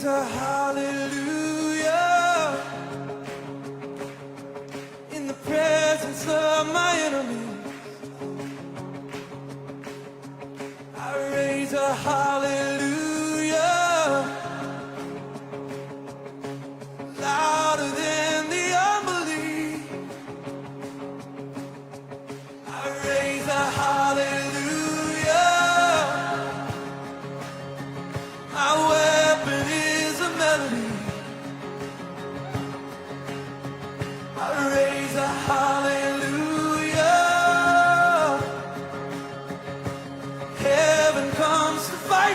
a hallelujah in the presence of my enemies. I raise a hallelujah louder than the unbelief. I raise a hallelujah. My weapon is a melody. I raise a hallelujah. Heaven comes to fight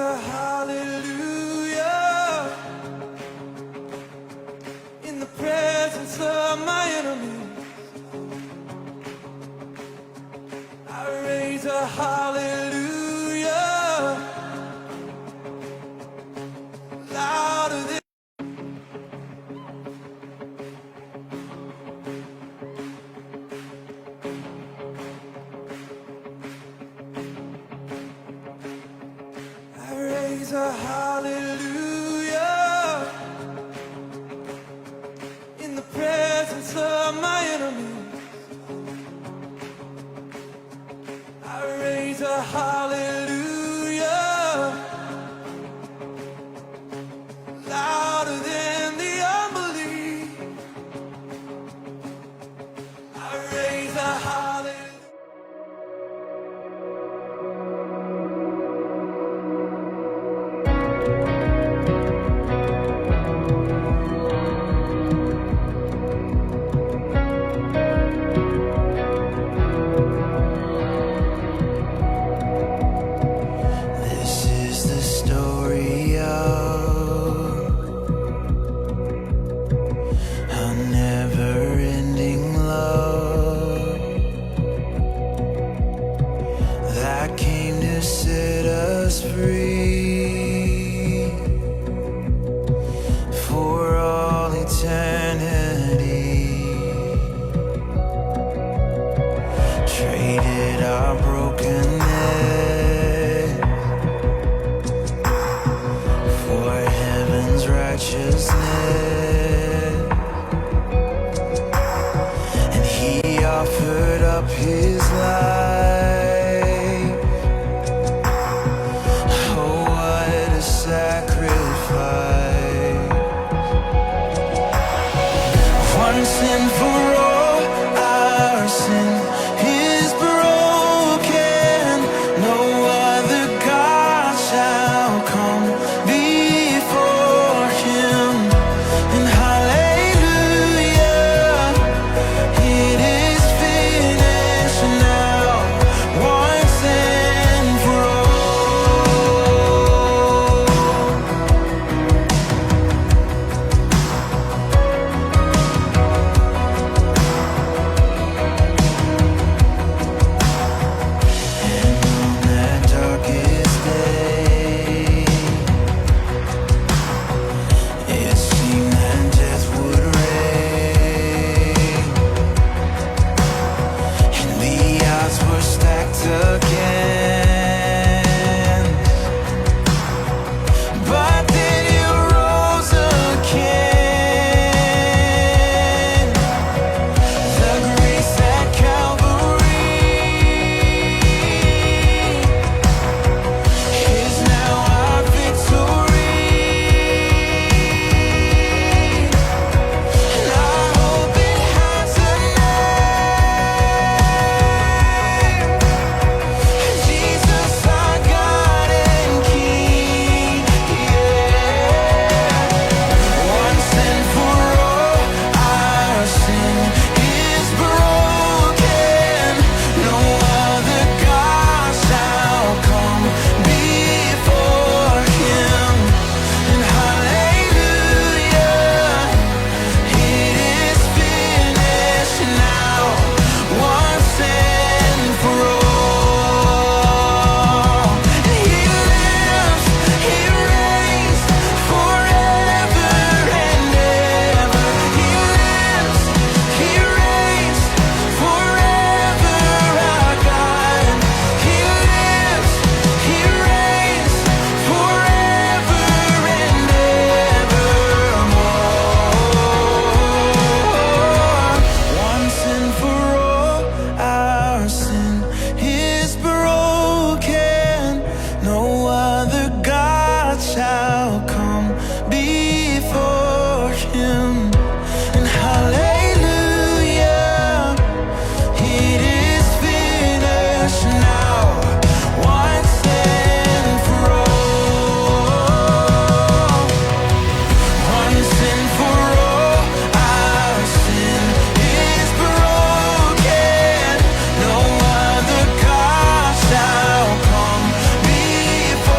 a hallelujah in the presence of my enemies. I raise a hallelujah louder than a hallelujah in the presence of my enemies. I raise a hallelujah louder than the unbelief. I raise a hallelujah. Set us free for all eternity. Traded our brokenness for heaven's righteousness, and He offered up His life. Once and for all, our sin is broken. No other God shall come before Him. And hallelujah, it is finished now, once and for all. For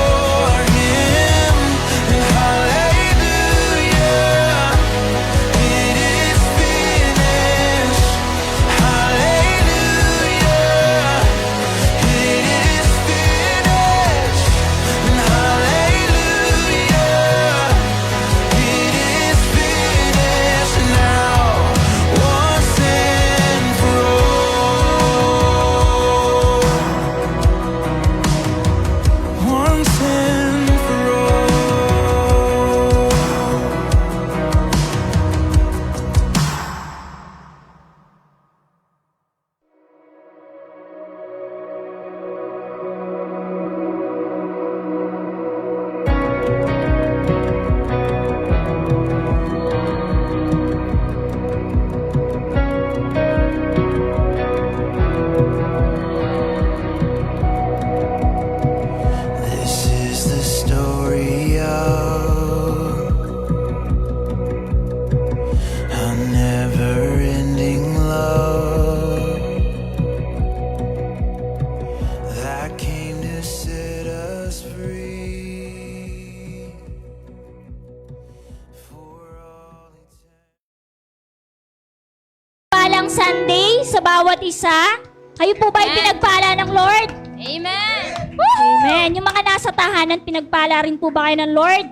sa bawat isa. Kayo po ba ay pinagpala ng Lord? Amen. Amen. Yung mga nasa tahanan, pinagpala rin po ba kayo ng Lord?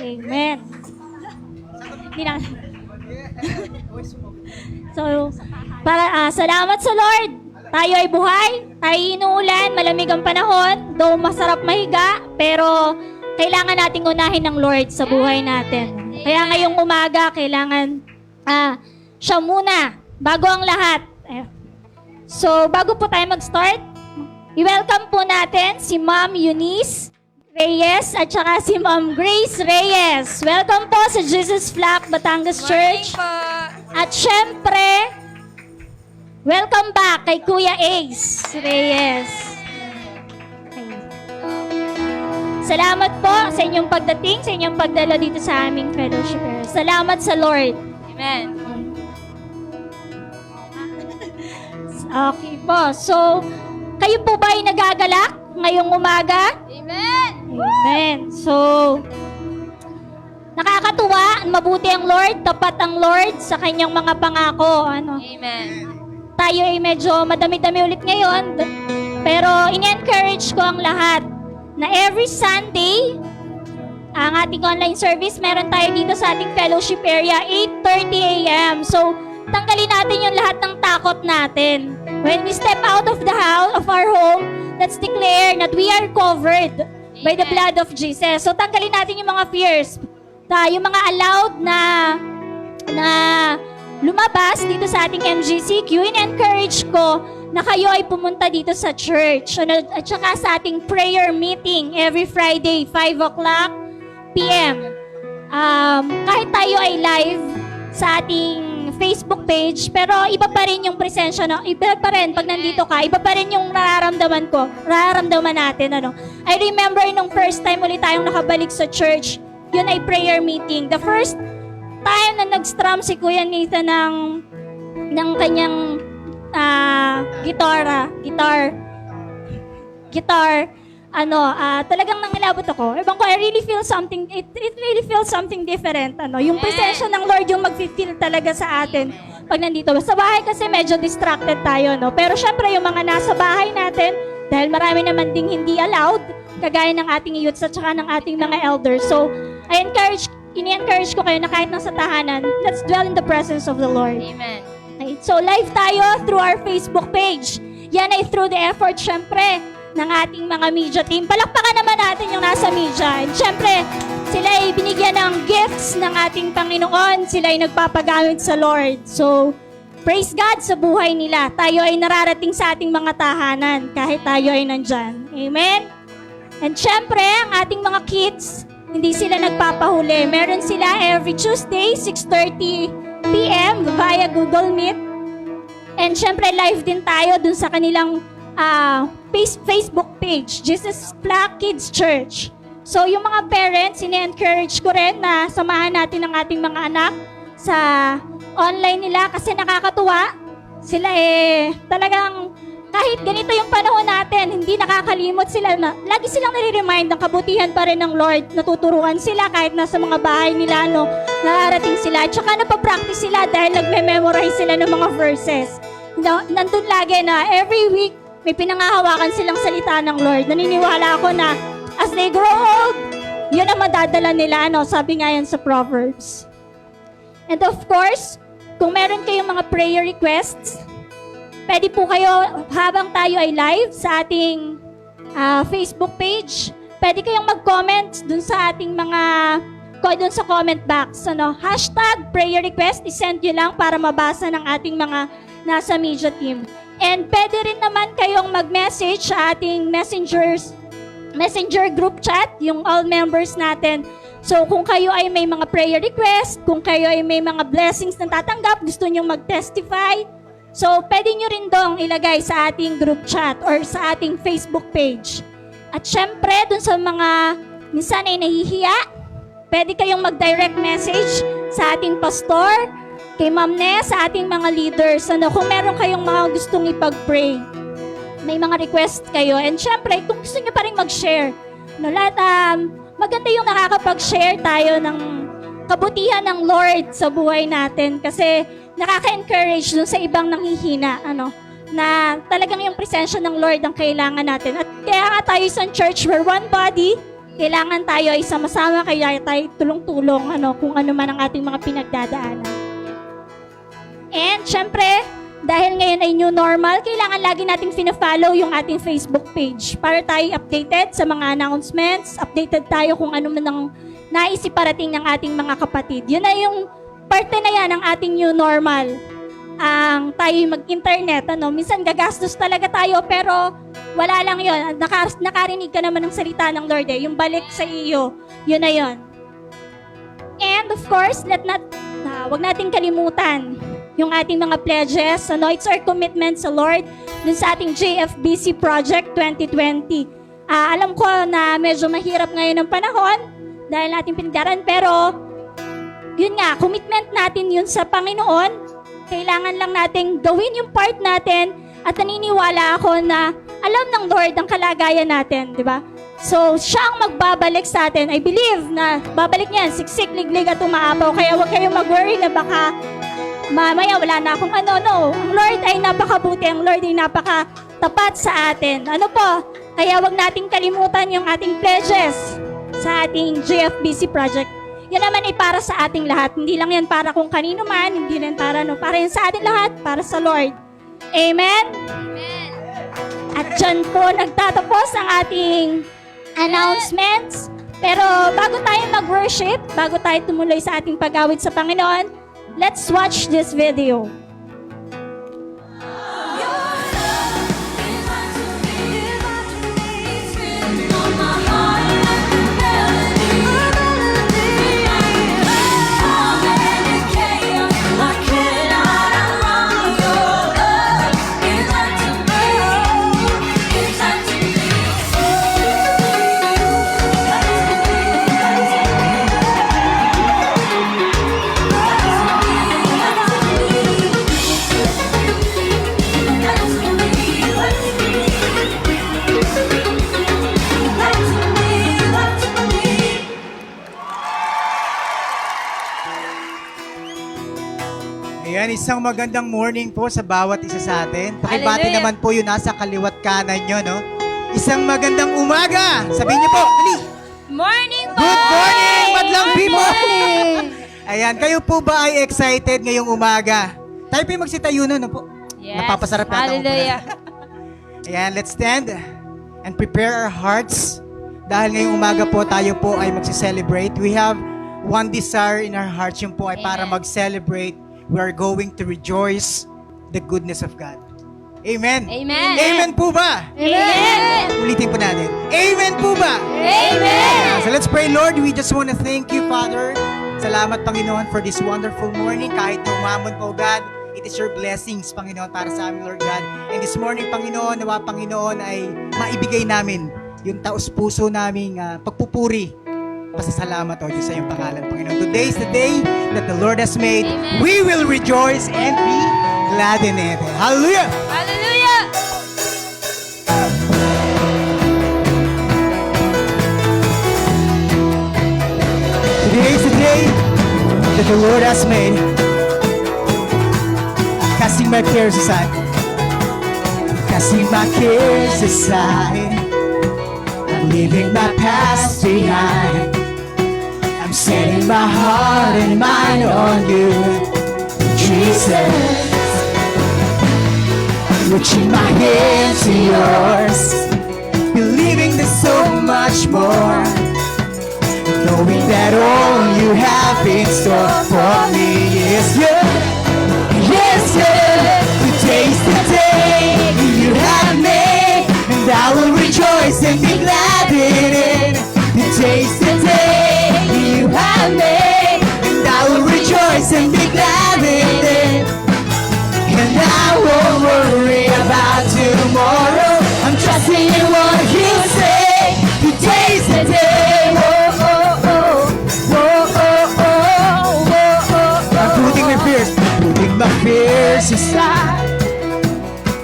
Amen. Hindi na. So, salamat sa Lord. Tayo ay buhay, tayo inuulan, malamig ang panahon, though masarap mahiga, pero kailangan nating unahin ng Lord sa buhay natin. Kaya ngayong umaga, kailangan siya muna, bago ang lahat. So, bago po tayo mag-start, i-welcome po natin si Ma'am Eunice Reyes at saka si Ma'am Grace Reyes. Welcome po sa Jesus Flock Batangas Church. Morning po. At syempre, welcome back kay Kuya Ace Reyes. Salamat po sa inyong pagdating, sa inyong pagdala dito sa aming fellowship. Salamat sa Lord. Amen. Okay po. So, kayo po ba ay nagagalak ngayong umaga? Amen. Amen. So, nakakatuwa, mabuti ang Lord, tapat ang Lord sa kanyang mga pangako. Amen. Tayo ay medyo madami-dami ulit ngayon, pero in-encourage ko ang lahat na every Sunday, ang ating online service, meron tayo dito sa ating fellowship area, 8:30 a.m. So, tanggalin natin yung lahat ng takot natin. When we step out of the house, of our home, let's declare that we are covered by the blood of Jesus. So, tanggalin natin yung mga fears. Yung mga allowed na lumabas dito sa ating MGCQ, in-encourage ko na kayo ay pumunta dito sa church. At saka sa ating prayer meeting every Friday, 5 o'clock p.m. Kahit tayo ay live sa ating Facebook page, pero iba pa rin yung presensya, iba pa rin pag nandito ka, iba pa rin yung nararamdaman natin. I remember nung first time ulit tayong nakabalik sa church, yun ay prayer meeting. The first time na nag-strum si Kuya Nathan ng kanyang guitar, talagang nangilabot ako. Ewan ko, I really feel something, it really feels something different. Yung presensya ng Lord yung mag-feel talaga sa atin pag nandito. Sa bahay kasi medyo distracted tayo, Pero syempre yung mga nasa bahay natin, dahil marami naman ding hindi allowed, kagaya ng ating youths at saka ng ating mga elders. So, ini-encourage ko kayo na kahit nasa tahanan, let's dwell in the presence of the Lord. Amen. Okay, so, live tayo through our Facebook page. Yan ay through the effort, syempre, ng ating mga media team. Palakpakan naman natin yung nasa media. And syempre, sila ay binigyan ng gifts ng ating Panginoon. Sila ay nagpapagamit sa Lord. So, praise God sa buhay nila. Tayo ay nararating sa ating mga tahanan kahit tayo ay nandyan. Amen? And syempre, ang ating mga kids, hindi sila nagpapahuli. Meron sila every Tuesday, 6:30 p.m. via Google Meet. And syempre, live din tayo dun sa kanilang Facebook page, Jesus Flock Kids Church. So, yung mga parents, ini-encourage ko rin na samahan natin ang ating mga anak sa online nila kasi nakakatuwa. Sila talagang kahit ganito yung panahon natin, hindi nakakalimot sila na lagi silang nare-remind ng kabutihan pa rin ng Lord. Natuturuan sila kahit nasa mga bahay nila, nararating sila. At saka napapractice sila dahil nagme-memorize sila ng mga verses. Nandun lagi na every week, may pinangahawakan silang salita ng Lord. Naniniwala ako na as they grow old, yun ang madadala nila, sabi nga yan sa Proverbs. And of course, kung meron kayong mga prayer requests, pwede po kayo, habang tayo ay live sa ating Facebook page, pwede kayong mag-comment dun sa ating dun sa comment box. Hashtag prayer request, isend nyo lang para mabasa ng ating mga nasa media team. And pwede rin naman kayong mag-message sa ating messenger group chat, yung all members natin. So kung kayo ay may mga prayer request, kung kayo ay may mga blessings na tatanggap, gusto nyo mag-testify, so pwede nyo rin dong ilagay sa ating group chat or sa ating Facebook page. At syempre, dun sa mga minsan ay nahihiya, pwede kayong mag-direct message sa ating pastor, kay Ma'am Ness, sa ating mga leaders. Kung meron kayong mga gustong ipag-pray, may mga request kayo. And syempre, kung gusto nyo pa rin mag-share, maganda yung nakakapag-share tayo ng kabutihan ng Lord sa buhay natin. Kasi nakaka-encourage dun sa ibang nanghihina, na talagang yung presensya ng Lord ang kailangan natin. At kaya nga tayo isang church, we're one body, kailangan tayo ay sama-sama, kaya tayo tulong-tulong, kung ano man ang ating mga pinagdadaanan. And syempre, dahil ngayon ay new normal, kailangan lagi nating fina-follow yung ating Facebook page para tayo updated sa mga announcements, updated tayo kung ano man ang naisiparating ng ating mga kapatid. Yun na yung parte na yan ng ating new normal. Ang tayo mag-internet, minsan gagastos talaga tayo, pero wala lang yun. Nakarinig ka naman ng salita ng Lord yung balik sa iyo, yun na yun. And of course, wag nating kalimutan yung ating mga pledges, it's our commitment sa Lord dun sa ating JFBC Project 2020. Alam ko na medyo mahirap ngayon ang panahon dahil natin pinagdaran, pero yun nga, commitment natin yun sa Panginoon. Kailangan lang nating gawin yung part natin at naniniwala ako na alam ng Lord ang kalagayan natin, di ba? So, siya ang magbabalik sa atin. I believe na babalik niyan, siksik, liglig at umaapaw. Kaya huwag kayong mag-worry na baka mamaya wala na akong No. Ang Lord ay napakabuti. Ang Lord ay napakatapat sa atin. Kaya huwag nating kalimutan yung ating pledges sa ating JFBC project. Yan naman ay para sa ating lahat. Hindi lang yan para kung kanino man, hindi rin para para yan sa ating lahat, para sa Lord. Amen? Amen. At dyan po nagtatapos ang ating announcements. Pero bago tayo mag-worship, bago tayo tumuloy sa ating pag-awit sa Panginoon, let's watch this video. Ayan, isang magandang morning po sa bawat isa sa atin. Pakibati Hallelujah. naman po yun nasa kaliwat kanan nyo, no? Isang magandang umaga! Sabihin niyo po, dali! Morning po! Good morning, madlang people! morning! Ayan, kayo po ba ay excited ngayong umaga? Tayo po yung magsitayunan, no po? Yes. Napapasarap yata ang Hallelujah. upunan. Ayan, let's stand and prepare our hearts. Dahil ngayong umaga po tayo po ay magsi-celebrate. We have one desire in our hearts, yung po ay para Amen. mag-celebrate. We are going to rejoice the goodness of God. Amen. Amen. Amen po ba? Amen. Ulitin po natin. Amen po ba? Amen. So let's pray, Lord. We just want to thank you, Father. Salamat, Panginoon, for this wonderful morning. Kahit na umamon po, God, it is your blessings, Panginoon, para sa amin, Lord God. And this morning, Panginoon, nawa, Panginoon, ay maibigay namin yung taos-puso naming pagpupuri. Pasasalamat, O Diyos, sa iyong pangalan, Panginoon. Today is the day that the Lord has made. Amen. We will rejoice and be glad in it. Hallelujah! Hallelujah. Today is the day that the Lord has made. Casting my cares aside. Casting my cares aside. I'm leaving my past behind. I'm setting my heart and mind on you, Jesus. Reaching my hand to yours. Believing there's so much more. Knowing that all you have in store for me is good. Yes, good. Today's the day you have made, and I will rejoice and be glad in it. Today's the day you have made, and I will rejoice and be glad in it. And I won't worry about tomorrow. I'm trusting in what you say. Today's the day. Putting my fears aside.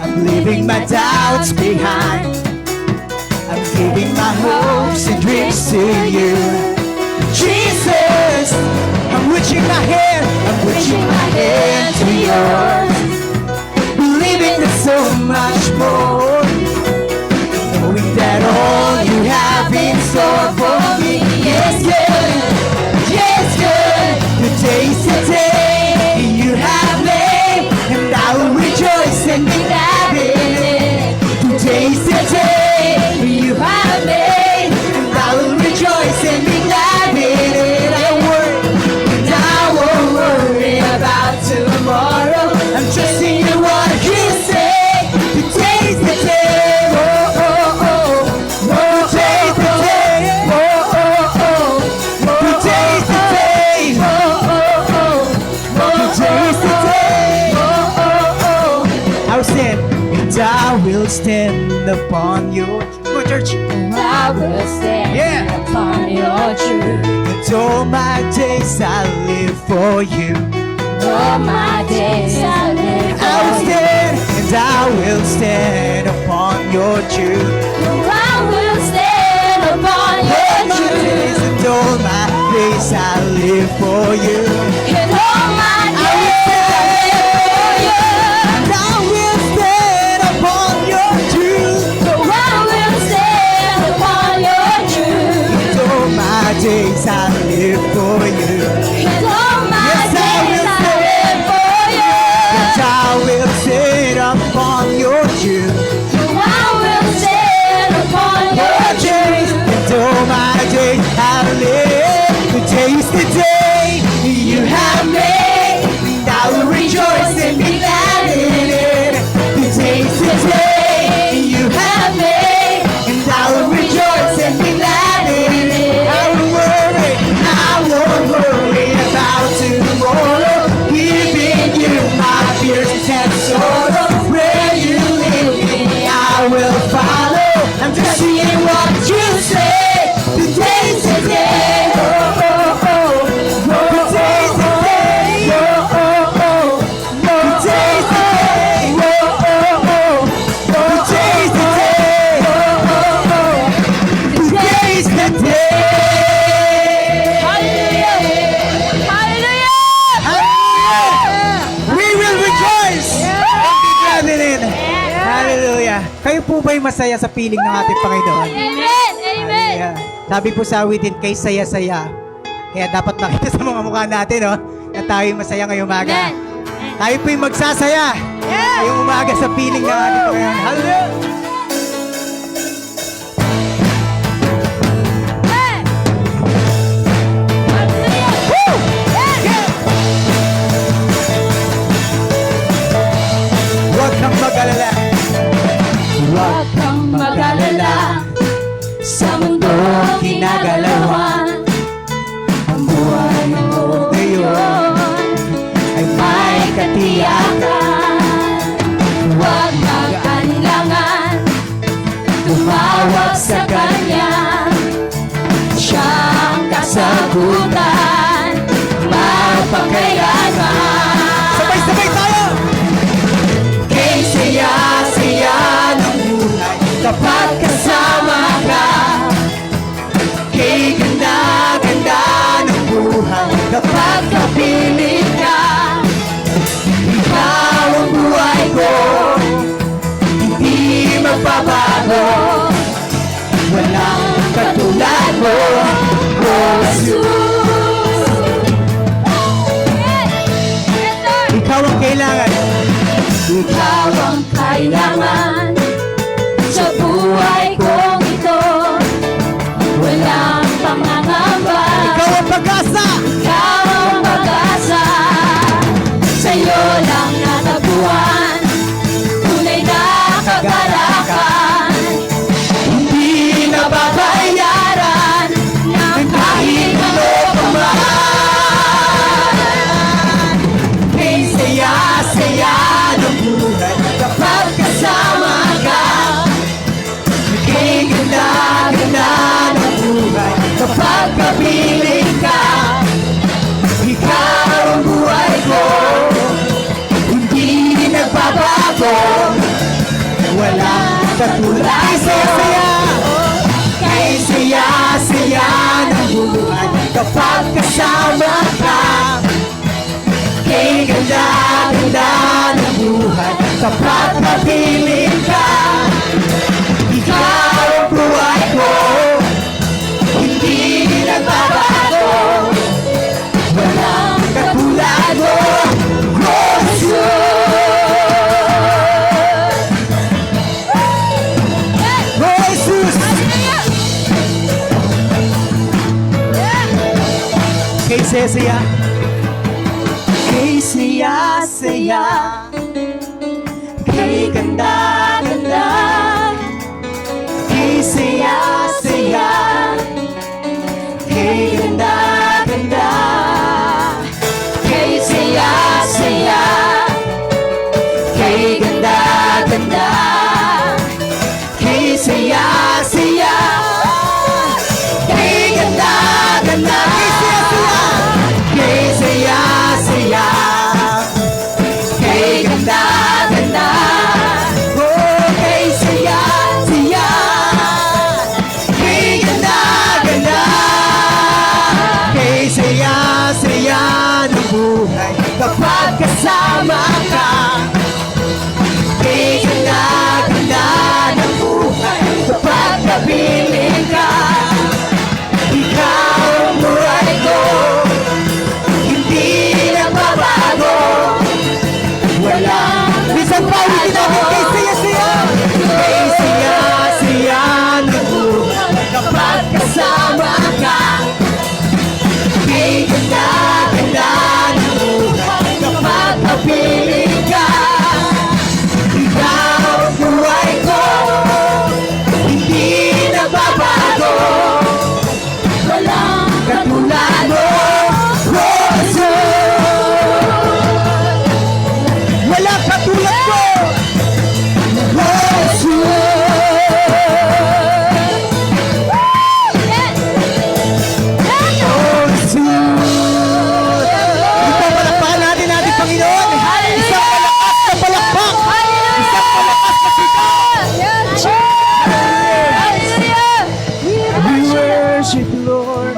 I'm leaving my doubts behind. I'm giving my hopes and dreams to you, Jesus. I'm reaching my hand to stand upon your church. I will stand Yeah. upon your truth. And all my days I live for you. All my days I live I will for you. stand and I will stand upon your truth. I will stand upon your All my truth. days and all my days I live for you. And all my days I live for you. And I will stand upon your truth. I will stand upon your truth. And all my days I live for you. And all my Yes, I days will I live for you. And I will stand upon your truth. I will stand upon your truth. And all my days I live. The day's the day you have made. And I will rejoice and be glad in it. The day's the day you have made. And I will rejoice and be glad in it. I won't worry about tomorrow. Giving you my fears and sorrow. Where you lead me, I will follow. I'm just seeing what you say. The day's the day. Oh, oh, oh. The day's the day. Oh, oh, oh. The day's the day. Oh, oh, oh. The day's the day. Oh, oh, oh. The day's the day. Hallelujah! Hallelujah! Hallelujah! We will rejoice and be glad in it. Hallelujah. Kayo po ba'y masaya sa piling ng ating Panginoon? Amen! Amen! Hallelujah. Sabi po sa awitin, kay saya-saya. Kaya dapat makita sa mga mukha natin, no? Na tayo'y masaya ngayong umaga. Amen! Tayo po'y magsasaya ngayong umaga sa piling ng ating Panginoon. Hallelujah! Huwag kang mag-alala. Huwag kang mag-alala sa mundo ginagalawan. Ang buhay mo ngayon Ay ay katiyakan. Huwag mag-alinlangan, tumawag sa Kanya. Siya ang kasagutan, mapagkailanman. Sabay-sabay tayo! Kay saya-saya ng buhay kapag kasama ka. Kay ganda-ganda ng buhay Kapag kapiling ka, ikaw ang buhay ko, hindi magbabago. Walang katulad mo, O Jesus. Ikaw ang kailangan. Ikaw ang kailangan sa buhay kong ito. Walang pangangamba. Ikaw ang pag-asa. Ikaw ang pag-asa. Sa'yo lang natabuhan, tunay na kagalakan. Hindi nababayaran ng kahit ano pa man. Kay saya-saya ng buhay kapag kasama ka. Kay ganda-ganda ng buhay kapag kapiling ka. Ikaw ang buhay ko, hindi nagbabago. Walang katulad Ay, saya-saya. Kay saya-saya ng buhay kapag kasama ka. Kay ganda-ganda ng buhay kapag kapiling ka. Ikaw ang buhay ko, hindi nagbabago. Walang katulad mo, O Jesus. Oh, Jesus! Kay saya-saya. Kay saya-saya. Kay ganda-ganda. Kay saya-saya. Kay ganda-ganda. Kay saya-saya, kay ganda-ganda. kasama ka. Di ganda-ganda ng buhay kapag kapiling ka. Ikaw ang buhay ko, hindi nagbabago. Walang minsan pa ulitin natin kay saya-saya. Kay saya-saya ng buhay kapag kasama ka. Di ganda-ganda ng buhay kapag kapiling ka. Ikaw ang buhay ko, hindi nagbabago. Walang katulad mo, Jesus. Walang katulad mo, Jesus. Ipapalakpakan natin ating Panginoon. Isang malakas na palakpak. Isang malakas na sigaw. We worship you, Lord.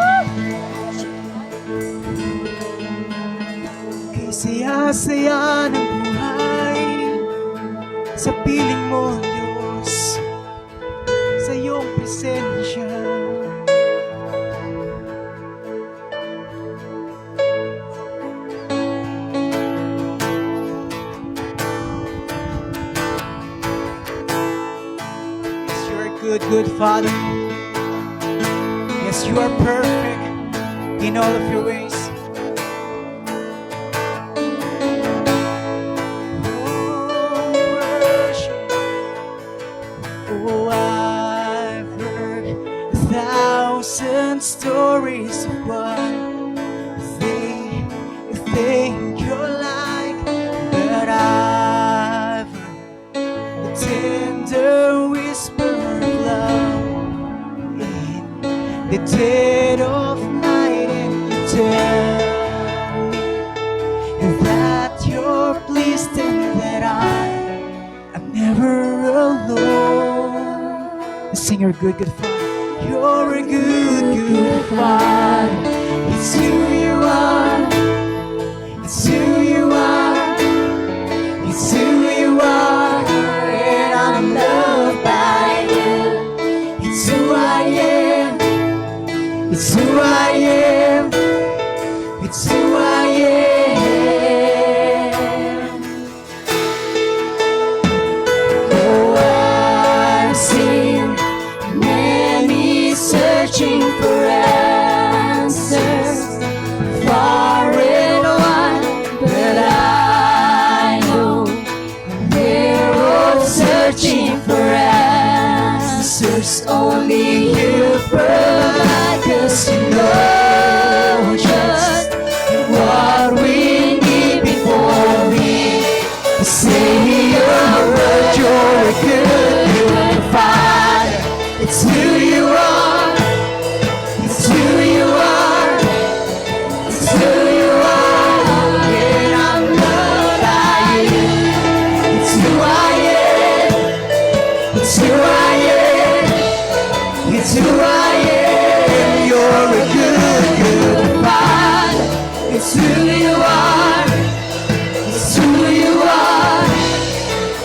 Kay saya-saya ng buhay sa piling mo, Diyos, sa iyong presensya. Yes, you are good, good Father. Yes, you are perfect in all of your ways. Oh, worship. Oh, I've heard 1,000 stories of what they think you're like, but I've heard the tender whisper of love in the dead of night, and you tell me that you're pleased and that I'm never alone. Sing your good, good Father. You're a good, good Father. It's who you are. It's who you are. It's who you are. And I'm loved by you. It's who I am. It's who I am. It's who I am. Oh, I've seen many searching for answers, far and wide, but I know they're all searching for answers. Only you provide, 'cause you know just what we need before we say your word. You're a good, good Father. It's who you are. It's who you are. It's who you are. And I'm loved by you. It's who I am. It's who I am. It's who I am. You're a good, good Father. It's who you are. It's who you are.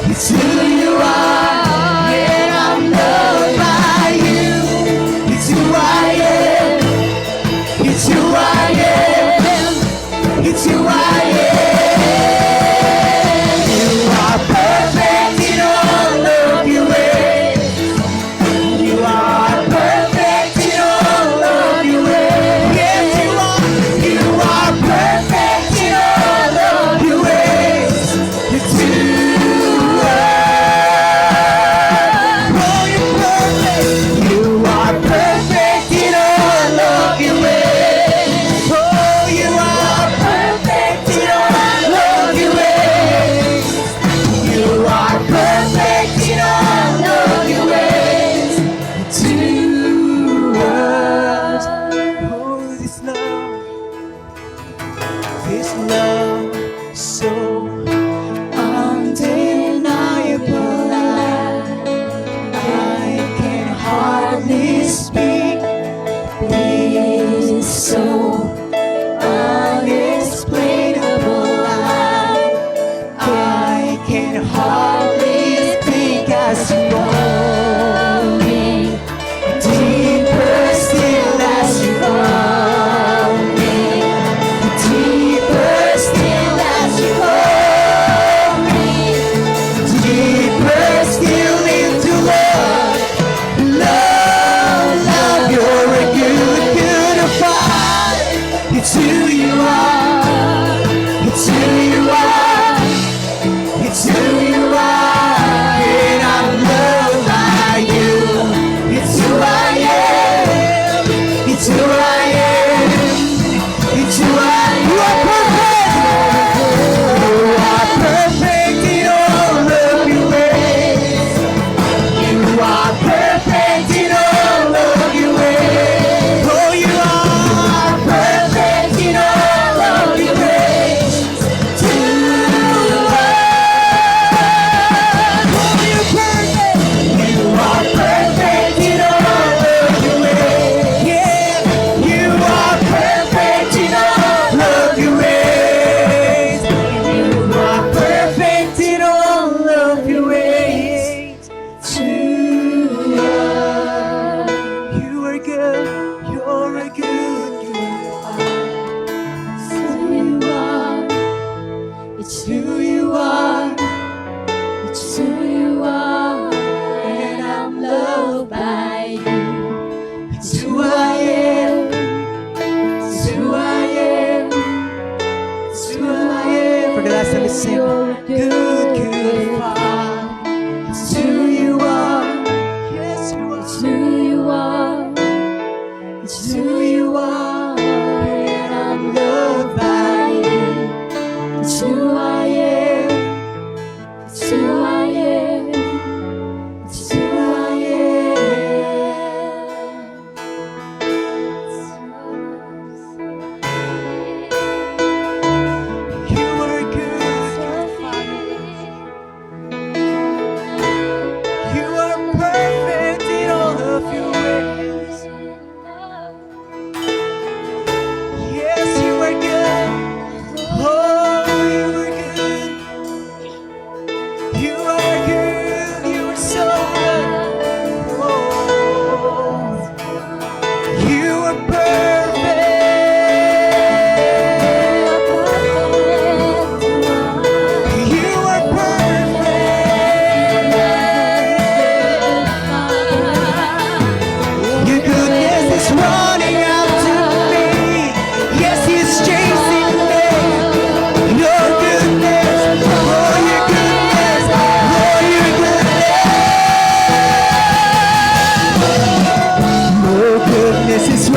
It's who you are. And I'm loved by you. It's who I am. It's who I am. It's who I am. You are perfect in all of your ways. You are perfect in all of your ways. Yes, you are. You are perfect in all of your ways. It's who you are. Oh, you're perfect. You are perfect in all of your ways. Oh, you are perfect in all of your ways. You are perfect in all of your ways. To us, oh, this love, so undeniable. I can hardly speak. This so unexplainable.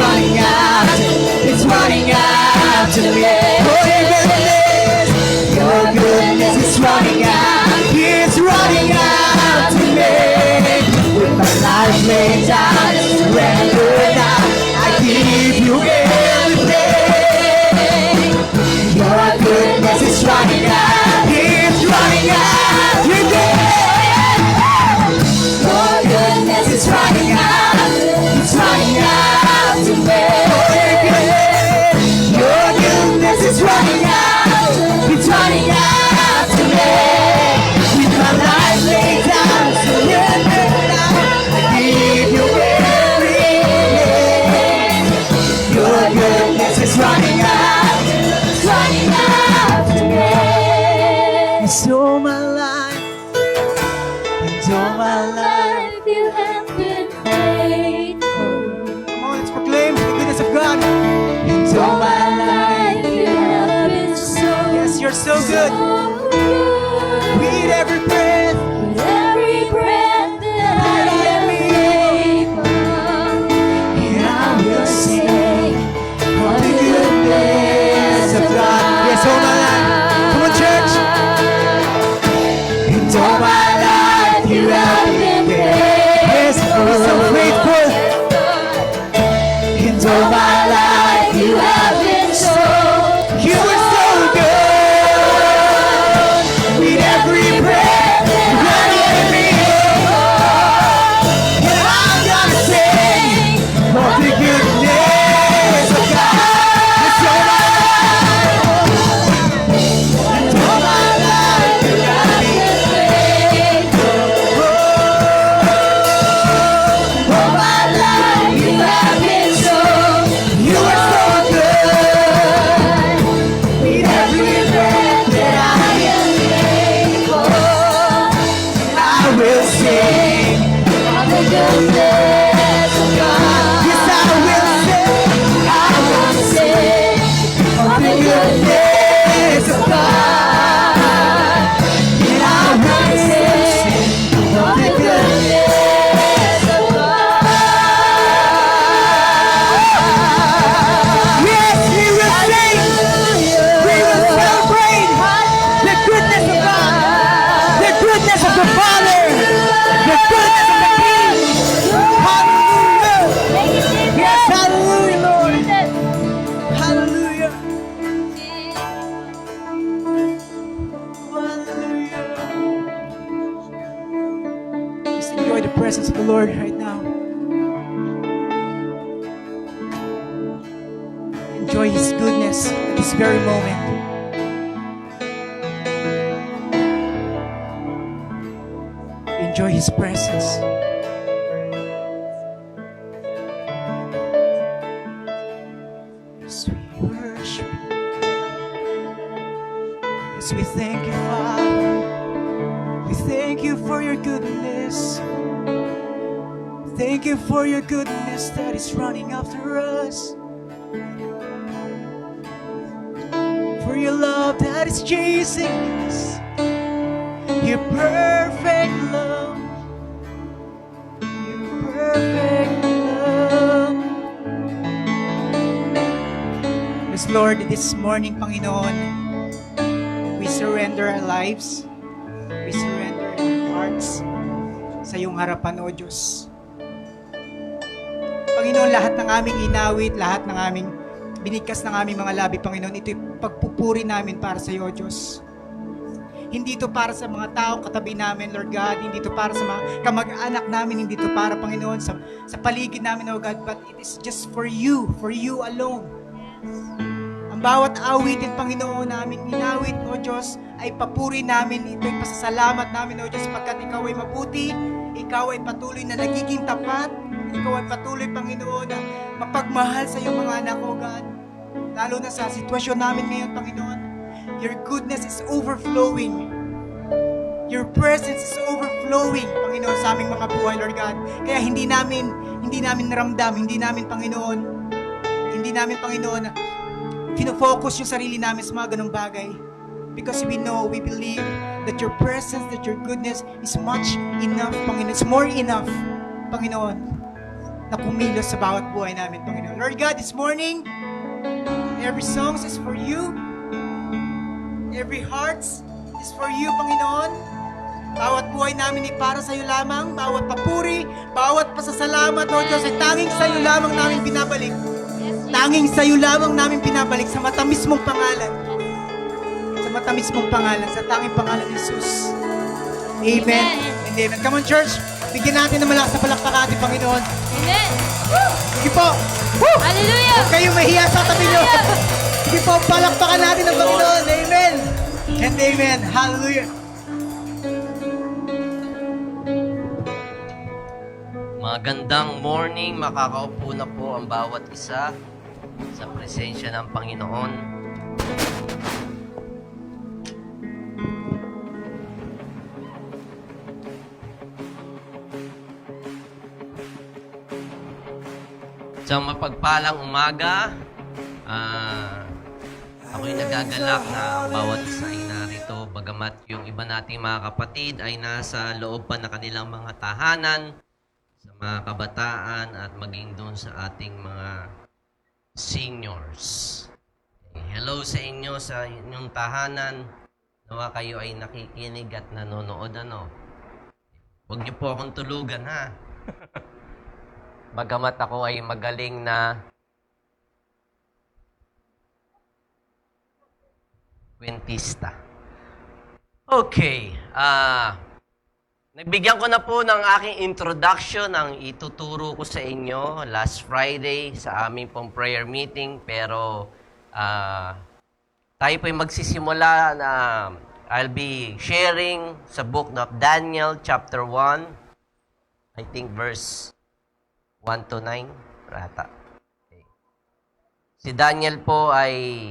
running out. It's running out to me. Oh, your goodness is running out. It's running out to me. With my life laid down and surrendered now, I give you everything. Your goodness is running out. It's running out. You did. Your goodness is running out. It's running out to me. Your goodness is running out. It's running out to me. With my life laid down, surrendered now, I give you everything. Your goodness is running out. It's running out to me. It's all my life. It's all my life. You have been faithful. Come on, let's proclaim the goodness of God. It's all my life. You have been so, Yes, you're so good. so good. With every breath, With every breath that I am able, and I will sing of the goodness of God. Yes, all my life. Come on, church. And all my life you have been there. Yes, you're so faithful. And all my life you have been so. You are so good. With every breath that I am able, and I'm gonna sing of the goodness of God. It's all my life. And all my life you have been faithful. All my life you have been so. You are so good. With every breath that I am able, I will sing of the goodness of God. Yes, I will sing of the goodness of God. And I will sing of the goodness of God. Yes, we will sing. We will celebrate the goodness of God, the goodness of the Father, the goodness of the King. Hallelujah. Yes, hallelujah, Lord. Hallelujah. Hallelujah. Just enjoy the presence of the Lord right now. Enjoy His goodness at this very moment. Enjoy His presence. As we worship you, as we thank you, Father, we thank you for your goodness. Thank you for your goodness that is running after us. For your love that is chasing us. Your perfect love. Your perfect love. Yes, Lord, this morning, Panginoon, we surrender our lives. We surrender our hearts sa iyong harapan, O Diyos. Panginoon, lahat ng aming inawit, lahat ng aming binigkas ng aming mga labi, Panginoon, ito'y pagpupuri namin para sa iyo, O Diyos. Hindi ito para sa mga taong katabi namin, Lord God. Hindi ito para sa mga kamag-anak namin. Hindi ito para, Panginoon, sa paligid namin, O God. But it is just for you alone. Ang bawat awitin, Panginoon, namin inawit, O Diyos, ay papuri namin. Ito'y pasasalamat namin, O Diyos, pagkat Ikaw ay mabuti. Ikaw ay patuloy na nagiging tapat. Ikaw ay patuloy, Panginoon, na mapagmahal sa iyong mga anak, O God. Lalo na sa sitwasyon namin ngayon, Panginoon. Your goodness is overflowing. Your presence is overflowing, Panginoon, sa aming mga buhay, Lord God. Kaya hindi namin naramdam, hindi namin, Panginoon, fino-focus yung sarili namin sa mga ganong bagay. Because we know, we believe that your presence, that your goodness is much enough, Panginoon. It's more enough, Panginoon. na kumilos sa bawat buhay namin, Panginoon. Lord God, this morning, every song is for you. Every heart is for you, Panginoon. Bawat buhay namin ay para sa iyo lamang. Bawat papuri, bawat pasasalamat, Lord Diyos, ay tanging sa iyo lamang namin binabalik. Tanging sa iyo lamang namin binabalik sa matamis mong pangalan. Sa matamis mong pangalan, sa tanging pangalan ni Jesus. Amen. And amen. Come on, church. Bigyan natin ng malakas na palakpak ating Panginoon. Amen. Sige po. Hallelujah. Huwag kayong mahiya sa tabi nyo. Sige po, palakpakan natin ang Panginoon. Amen. And amen. Hallelujah. Magandang morning, makakaupo na po ang bawat isa sa presensya ng Panginoon. Sa mapagpalang umaga, ako'y nagagalak na ang bawat isa ay narito, bagamat yung iba nating mga kapatid ay nasa loob pa na kanilang mga tahanan, sa mga kabataan at maging doon sa ating mga seniors. Okay, hello sa inyo sa inyong tahanan. Nawa kayo ay nakikinig at nanonood. Huwag niyo po akong tulugan, ha? Bagamat ako ay magaling na kwentista. Okay, nagbigyan ko na po ng aking introduction ang ituturo ko sa inyo last Friday sa aming pong prayer meeting. Pero tayo po ay magsisimula na I'll be sharing sa book of Daniel chapter 1, I think verse 1 to 9. Rata. Okay. Si Daniel po ay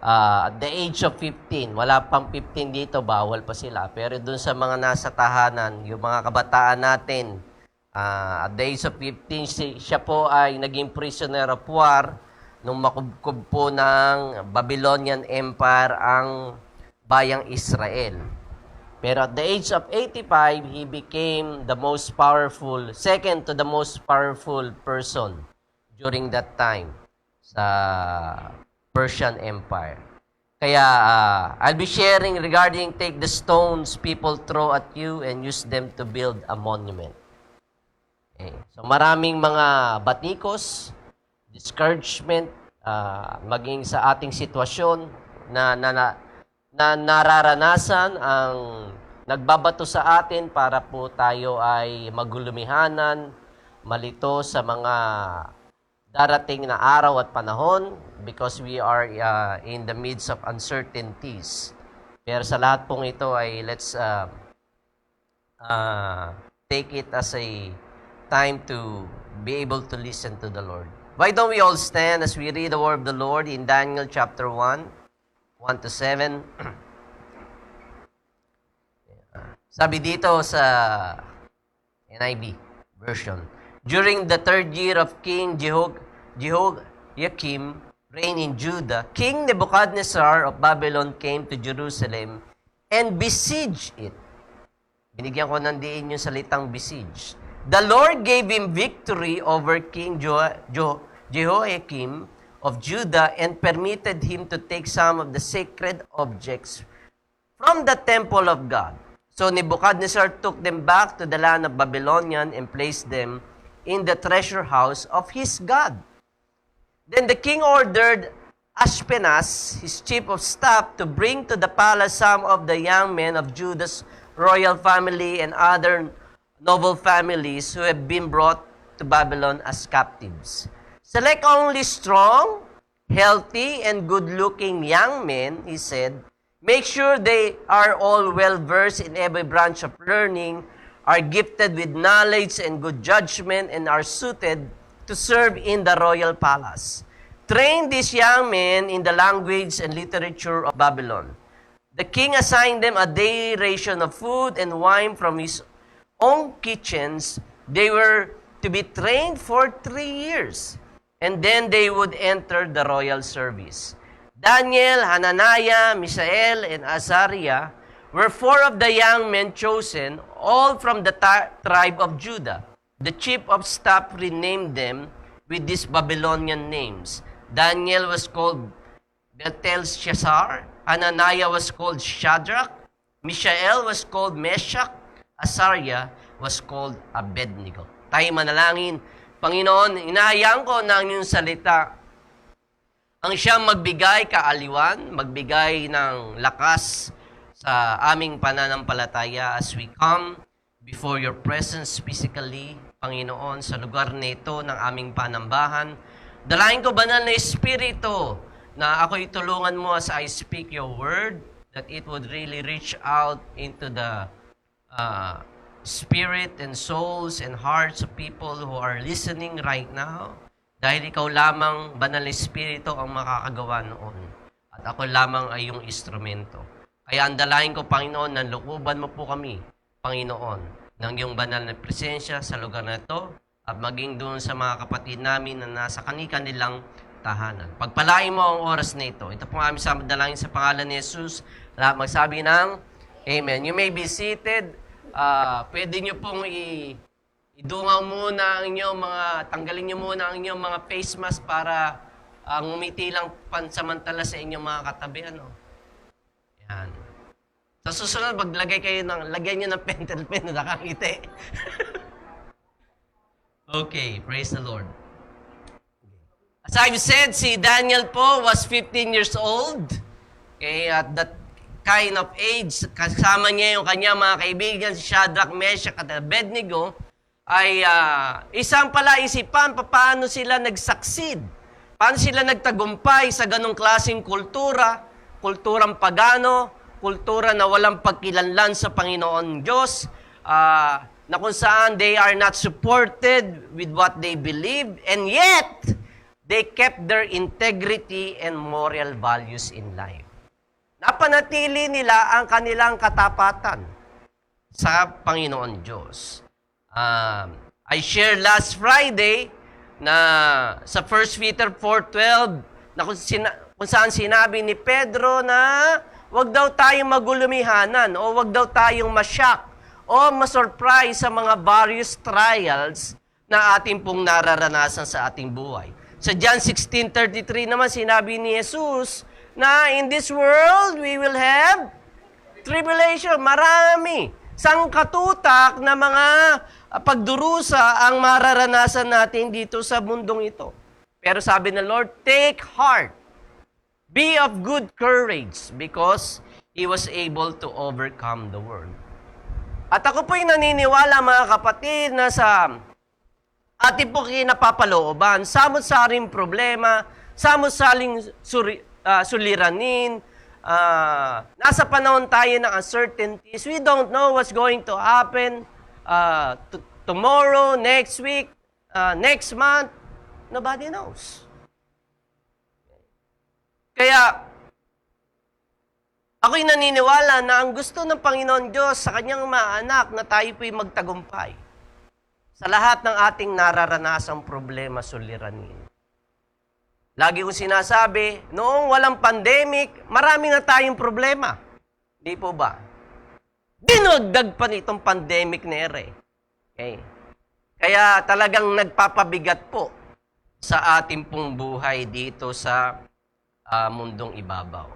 at the age of 15, wala pang 15 dito, bawal pa sila. Pero dun sa mga nasa tahanan, yung mga kabataan natin, at the age of 15, siya po ay naging prisoner of war nung makubkob po ng Babylonian Empire ang bayang Israel. Pero at the age of 85, he became the most powerful, second to the most powerful person during that time sa Persian Empire. Kaya I'll be sharing regarding take the stones people throw at you and use them to build a monument. Okay. So maraming mga batikos, discouragement, maging sa ating sitwasyon na nararanasan ang nagbabato sa atin para po tayo ay magulumihanan, malito sa mga darating na araw at panahon because we are in the midst of uncertainties. Pero sa lahat pong ito ay let's take it as a time to be able to listen to the Lord. Why don't we all stand as we read the word of the Lord in Daniel chapter 1, 1 to 7. Sabi dito sa NIV version, during the third year of King Jehoiakim reign in Judah, King Nebuchadnezzar of Babylon came to Jerusalem and besieged it. Binigyan ko ng diin yung salitang besiege. The Lord gave him victory over King Jehoiakim of Judah and permitted him to take some of the sacred objects from the temple of God. So Nebuchadnezzar took them back to the land of Babylonian and placed them in the treasure house of his God. Then the king ordered Ashpenaz, his chief of staff, to bring to the palace some of the young men of Judah's royal family and other noble families who have been brought to Babylon as captives. Select only strong, healthy, and good-looking young men, he said. Make sure they are all well-versed in every branch of learning, are gifted with knowledge and good judgment, and are suited to serve in the royal palace. Train these young men in the language and literature of Babylon. The king assigned them a daily ration of food and wine from his own kitchens. They were to be trained for 3 years, and then they would enter the royal service. Daniel, Hananiah, Mishael, and Azariah were 4 of the young men chosen, all from the tribe of Judah. the chief of staff renamed them with these Babylonian names. Daniel was called Belteshazzar, Ananiah was called Shadrach, Mishael was called Meshach, Azariah was called Abednego. Tayo manalangin. Panginoon, inahayaan ko na ang iyong salita ang siyang magbigay kaaliwan, magbigay ng lakas sa aming pananampalataya as we come before your presence physically, Panginoon, sa lugar nito ng aming panambahan. Dalahin ko, Banal na Espiritu, na ako'y tulungan mo as I speak your word, that it would really reach out into the spirit and souls and hearts of people who are listening right now. Dahil ikaw lamang, Banal na Espiritu, ang makakagawa noon. At ako lamang ay yung instrumento. Kaya andalahin ko, Panginoon, na lukuban mo po kami, Panginoon, ng iyong banal na presensya sa lugar na ito at maging doon sa mga kapatid namin na nasa kanilang tahanan. Pagpalain mo ang oras na ito. Ito po ang aming dalangin sa pangalan ni Jesus. Lahat magsabi ng Amen. You may be seated. Pwede nyo pong idungaw muna ang inyong tanggalin nyo muna ang inyong mga face mask para ngumiti lang pansamantala sa inyong mga katabi. Yan. Sa susunod, lagyan nyo ng pentel pen na nakangiti. Okay, praise the Lord. As I've said, si Daniel po was 15 years old. Okay, at that kind of age, kasama niya yung kanya mga kaibigan, si Shadrach, Meshach, at Abednego, ay isang palaisipan paano sila nag-succeed. Paano sila nagtagumpay sa ganong klaseng kultura, kulturang pagano, kultura na walang pagkilanlan sa Panginoon Diyos, na kung saan they are not supported with what they believe, and yet, they kept their integrity and moral values in life. Napanatili nila ang kanilang katapatan sa Panginoon Diyos. I shared last Friday na sa 1 Peter 4:12 na kung saan sinabi ni Pedro na wag daw tayong magulumihanan o wag daw tayong masyak o masurprise sa mga various trials na ating pong nararanasan sa ating buhay. Sa John 16:33 naman sinabi ni Jesus na in this world we will have tribulation. Marami sangkatutak na mga pagdurusa ang mararanasan natin dito sa mundong ito. Pero sabi ng Lord, take heart. Be of good courage because He was able to overcome the world. At ako po'y naniniwala mga kapatid na sa ating po kinapapalooban, samot-saring problema, samot-saring suliranin, nasa panahon tayo ng uncertainties. We don't know what's going to happen tomorrow, next week, next month. Nobody knows. Kaya, ako'y naniniwala na ang gusto ng Panginoon Diyos sa kanyang mga anak na tayo po'y magtagumpay sa lahat ng ating nararanasang problema, suliranin. Lagi kong sinasabi, noong walang pandemic, marami na tayong problema. Di po ba? Dinagdag pa nitong pandemic na ere. Okay. Kaya talagang nagpapabigat po sa ating pong buhay dito sa mundong ibabaw.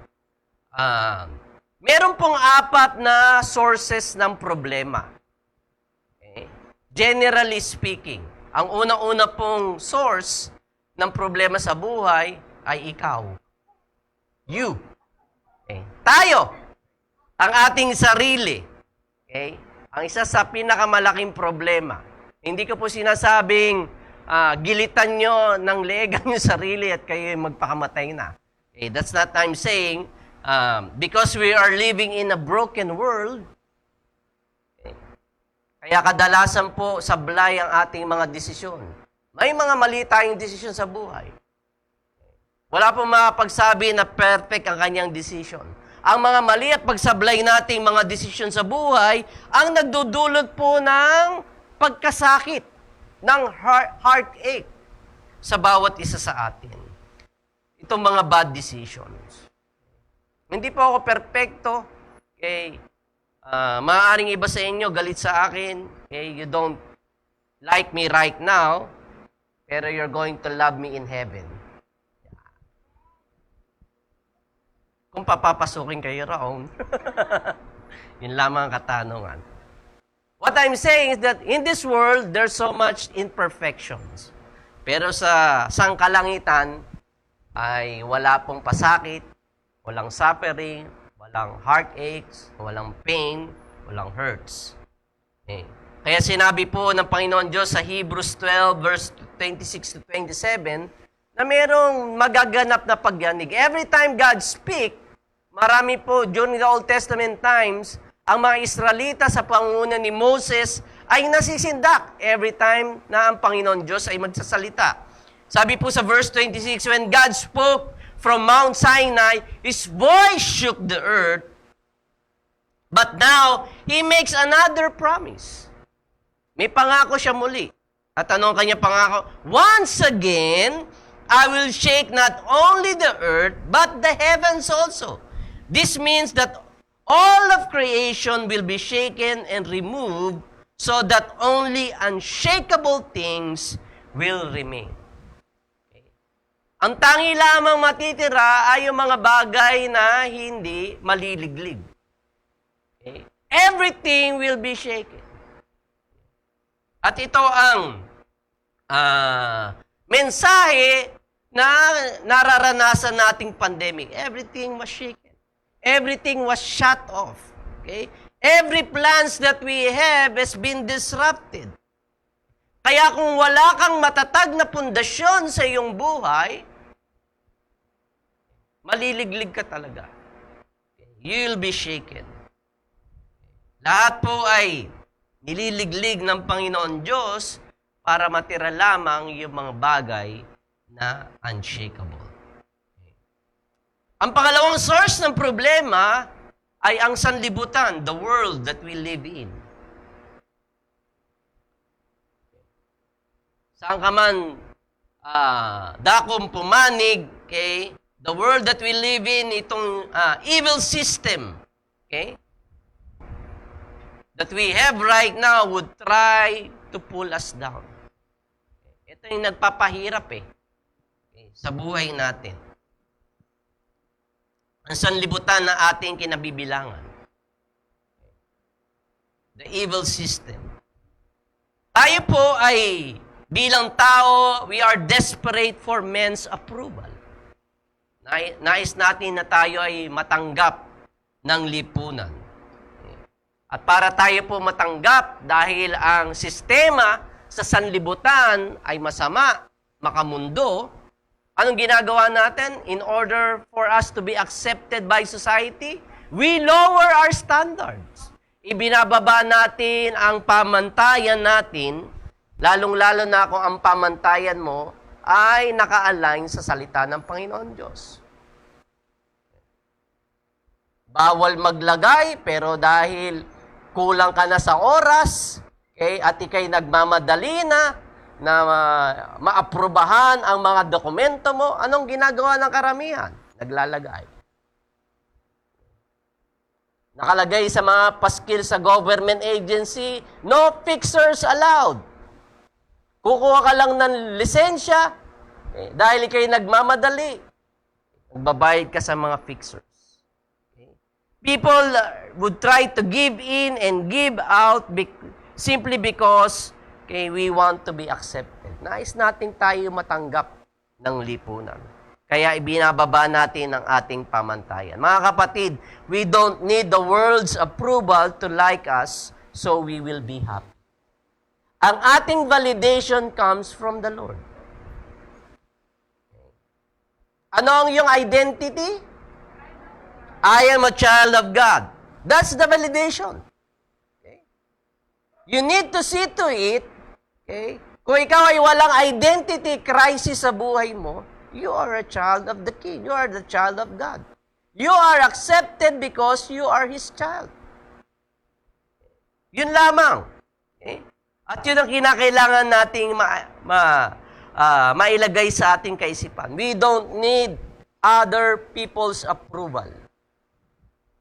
Meron pong 4 na sources ng problema. Okay. Generally speaking, ang una-una pong source ng problema sa buhay ay ikaw. You. Okay. Tayo. Ang ating sarili. Okay? Ang isa sa pinakamalaking problema. Hindi ko po sinasabing gilitan nyo ng leeg ang sarili at kayo magpakamatay na. Okay? That's not I'm saying. Because we are living in a broken world, okay? Kaya kadalasan po sablay ang ating mga desisyon. May mga mali tayong desisyon sa buhay. Wala pong makapagsabi na perfect ang kanyang desisyon. Ang mga mali at pagsablay nating mga desisyon sa buhay ang nagdudulot po ng pagkasakit, ng heartache sa bawat isa sa atin. Itong mga bad decisions. Hindi po ako perfecto. Okay. Maaaring iba sa inyo galit sa akin. Okay. You don't like me right now, pero you're going to love me in heaven. Kung papapasukin kayo raon, yun lamang ang katanungan. What I'm saying is that in this world, there's so much imperfections. Pero sa sangkalangitan ay wala pong pasakit, walang suffering, walang heartaches, walang pain, walang hurts. Okay. Kaya sinabi po ng Panginoon Diyos sa Hebrews 12 verse 26 to 27 na merong magaganap na pagyanig. Every time God speak, marami po during the Old Testament times, ang mga Israelita sa pangunguna ni Moses ay nasisindak every time na ang Panginoon Diyos ay magsasalita. Sabi po sa verse 26, when God spoke from Mount Sinai, His voice shook the earth, but now, He makes another promise. May pangako siya muli. At ano ang kanya pangako? Once again, I will shake not only the earth, but the heavens also. This means that all of creation will be shaken and removed so that only unshakable things will remain. Okay. Ang tangi lamang matitira ay yung mga bagay na hindi maliliglig. Okay. Everything will be shaken. At ito ang mensahe na nararanasan nating pandemic. Everything was shaken. Everything was shut off. Okay? Every plans that we have has been disrupted. Kaya kung wala kang matatag na pundasyon sa iyong buhay, maliliglig ka talaga. You'll be shaken. Lahat po ay nililiglig ng Panginoon Diyos para matira lamang yung mga bagay na unshakable. Ang pangalawang source ng problema ay ang sanlibutan, the world that we live in. Saan ka man dakong pumanig, okay? The world that we live in, itong evil system, okay? That we have right now would try to pull us down. Ito yung nagpapahirap okay, sa buhay natin. Ang sanlibutan na ating kinabibilangan. The evil system. Tayo po ay bilang tao, we are desperate for men's approval. Nais natin na tayo ay matanggap ng lipunan. At para tayo po matanggap dahil ang sistema sa sanlibutan ay masama, makamundo, anong ginagawa natin? In order for us to be accepted by society, we lower our standards. Ibinababa natin ang pamantayan natin, lalong-lalo na kung ang pamantayan mo ay naka-align sa salita ng Panginoon Diyos. Bawal maglagay, pero dahil kulang ka na sa oras, okay, at ikay nagmamadali na maaprubahan ang mga dokumento mo, anong ginagawa ng karamihan? Naglalagay. Nakalagay sa mga paskil sa government agency, no fixers allowed. Kukuha ka lang ng lisensya, okay, dahil ikay nagmamadali, magbabayad ka sa mga fixers. People would try to give in and give out simply because okay, we want to be accepted. Nais natin tayo matanggap ng lipunan. Kaya ibinababa natin ang ating pamantayan. Mga kapatid, we don't need the world's approval to like us, so we will be happy. Ang ating validation comes from the Lord. Ano ang iyong identity? I am a child of God. That's the validation. Okay? You need to see to it, okay? Kung ikaw ay walang identity crisis sa buhay mo, you are a child of the King. You are the child of God. You are accepted because you are His child. Yun lamang. Okay? At yun ang kinakailangan nating mailagay sa ating kaisipan. We don't need other people's approval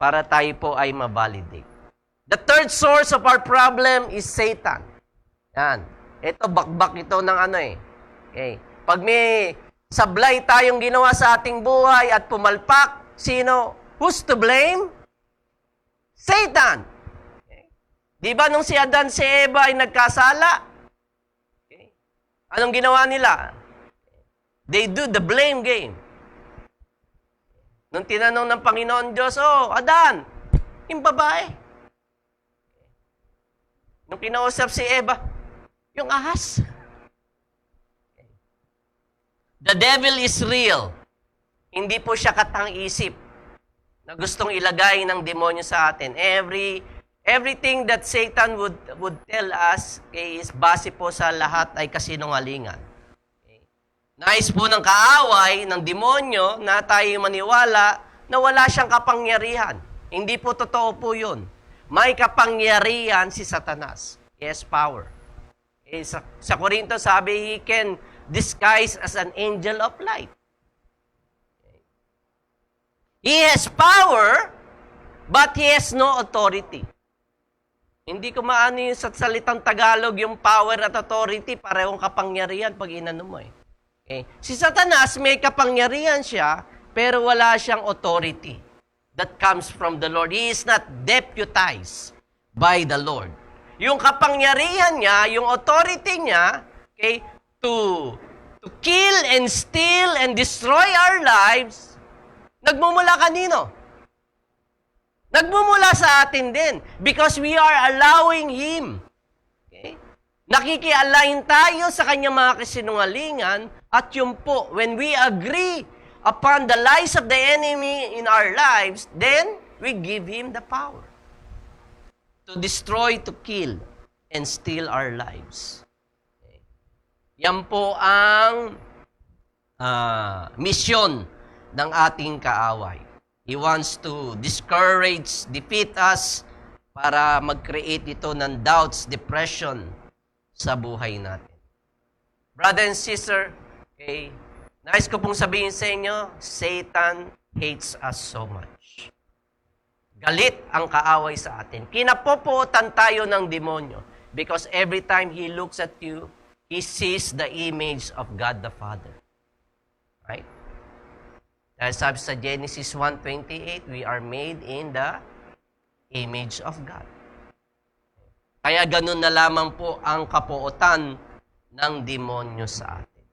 para tayo po ay ma-validate. The third source of our problem is Satan. Yan. Ito, bakbak ito ng ano eh. Okay. Pag may sablay tayong ginawa sa ating buhay at pumalpak, sino? Who's to blame? Satan. Okay. Di ba nung si Adan, si Eva ay nagkasala? Okay. Anong ginawa nila? They do the blame game. Nung tinanong ng Panginoon Diyos, oh, Adan, yung babae. Nung kinausap si Eva, yung ahas. The devil is real. Hindi po siya katang-isip na gustong ilagay ng demonyo sa atin. Everything that Satan would tell us is base po sa lahat ay kasinungalingan. Nais po ng kaaway ng demonyo na tayo maniwala na wala siyang kapangyarihan. Hindi po totoo po yun. May kapangyarihan si Satanas. He has power. Sa Corinto sabi, he can disguise as an angel of light. He has power, but he has no authority. Hindi ko maano yung sa salitang Tagalog, yung power at authority, parehong kapangyarihan pag inano mo eh. Okay. Si Satanas, may kapangyarihan siya, pero wala siyang authority that comes from the Lord. He is not deputized by the Lord. Yung kapangyarihan niya, yung authority niya, okay, to kill and steal and destroy our lives, nagmumula kanino? Nagmumula sa atin din because we are allowing Him. Okay? Nakikialign tayo sa kanyang mga kasinungalingan at yun po, when we agree upon the lies of the enemy in our lives, then we give him the power to destroy, to kill, and steal our lives. Okay. Yan po ang misyon ng ating kaaway. He wants to discourage, defeat us, para mag-create ito ng doubts, depression sa buhay natin. Brother and sister, okay, nais ko pong sabihin sa inyo, Satan hates us so much. Galit ang kaaway sa atin. Kinapopuotan tayo ng demonyo because every time he looks at you, he sees the image of God the Father. Right? Dahil sabi sa Genesis 1:28, we are made in the image of God. Kaya ganun na lamang po ang kapuotan ng demonyo sa atin.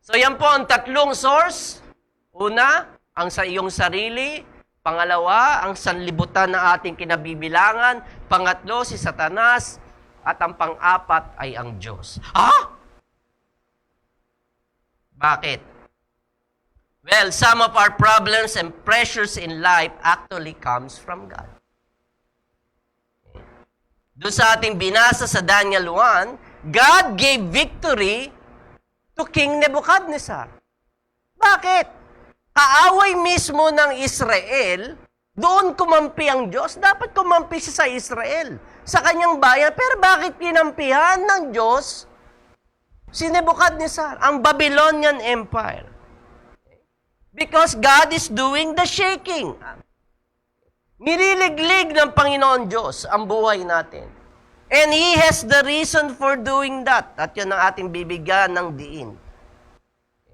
So yan po ang tatlong source. Una, ang sa iyong sarili. Pangalawa, ang sanlibutan ng ating kinabibilangan. Pangatlo, si Satanas. At ang pang-apat ay ang Diyos. Ha? Bakit? Well, some of our problems and pressures in life actually comes from God. Doon sa ating binasa sa Daniel 1, God gave victory to King Nebuchadnezzar. Bakit? Kaaway mismo ng Israel, doon kumampi ang Diyos. Dapat kumampi siya sa Israel, sa kanyang bayan. Pero bakit kinampihan ng Diyos si Nebuchadnezzar, ang Babylonian Empire? Because God is doing the shaking. Nililiglig ng Panginoon Diyos ang buhay natin. And He has the reason for doing that. At yan ang ating bibigyan ng diin.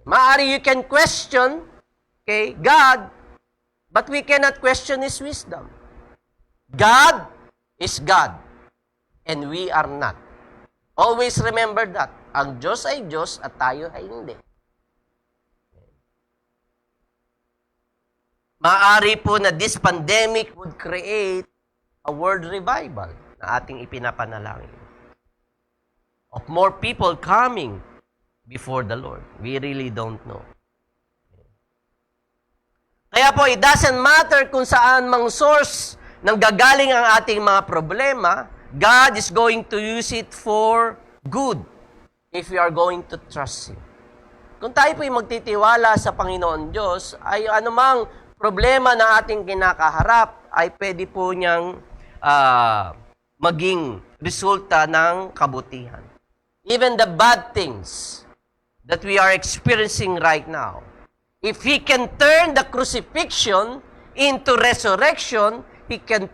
Maari you can question, okay, God, but we cannot question His wisdom. God is God, and we are not. Always remember that. Ang Diyos ay Diyos at tayo ay hindi. Maari po na this pandemic would create a world revival na ating ipinapanalangin. Of more people coming before the Lord. We really don't know. Kaya po, it doesn't matter kung saan mang source nang gagaling ang ating mga problema, God is going to use it for good if we are going to trust Him. Kung tayo po'y magtitiwala sa Panginoon Diyos, ay anumang problema na ating kinakaharap ay pwede po niyang maging resulta ng kabutihan. Even the bad things that we are experiencing right now, if He can turn the crucifixion into resurrection, He can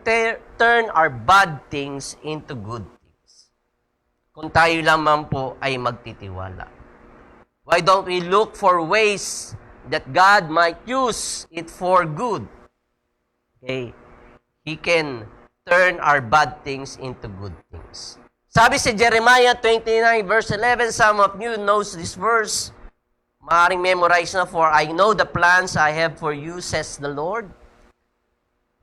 turn our bad things into good things. kung tayo lamang po ay magtitiwala. Why don't we look for ways that God might use it for good? Okay? He can turn our bad things into good things. Sabi si Jeremiah 29 verse 11, some of you knows this verse. Maaring memorize na, for I know the plans I have for you, says the Lord.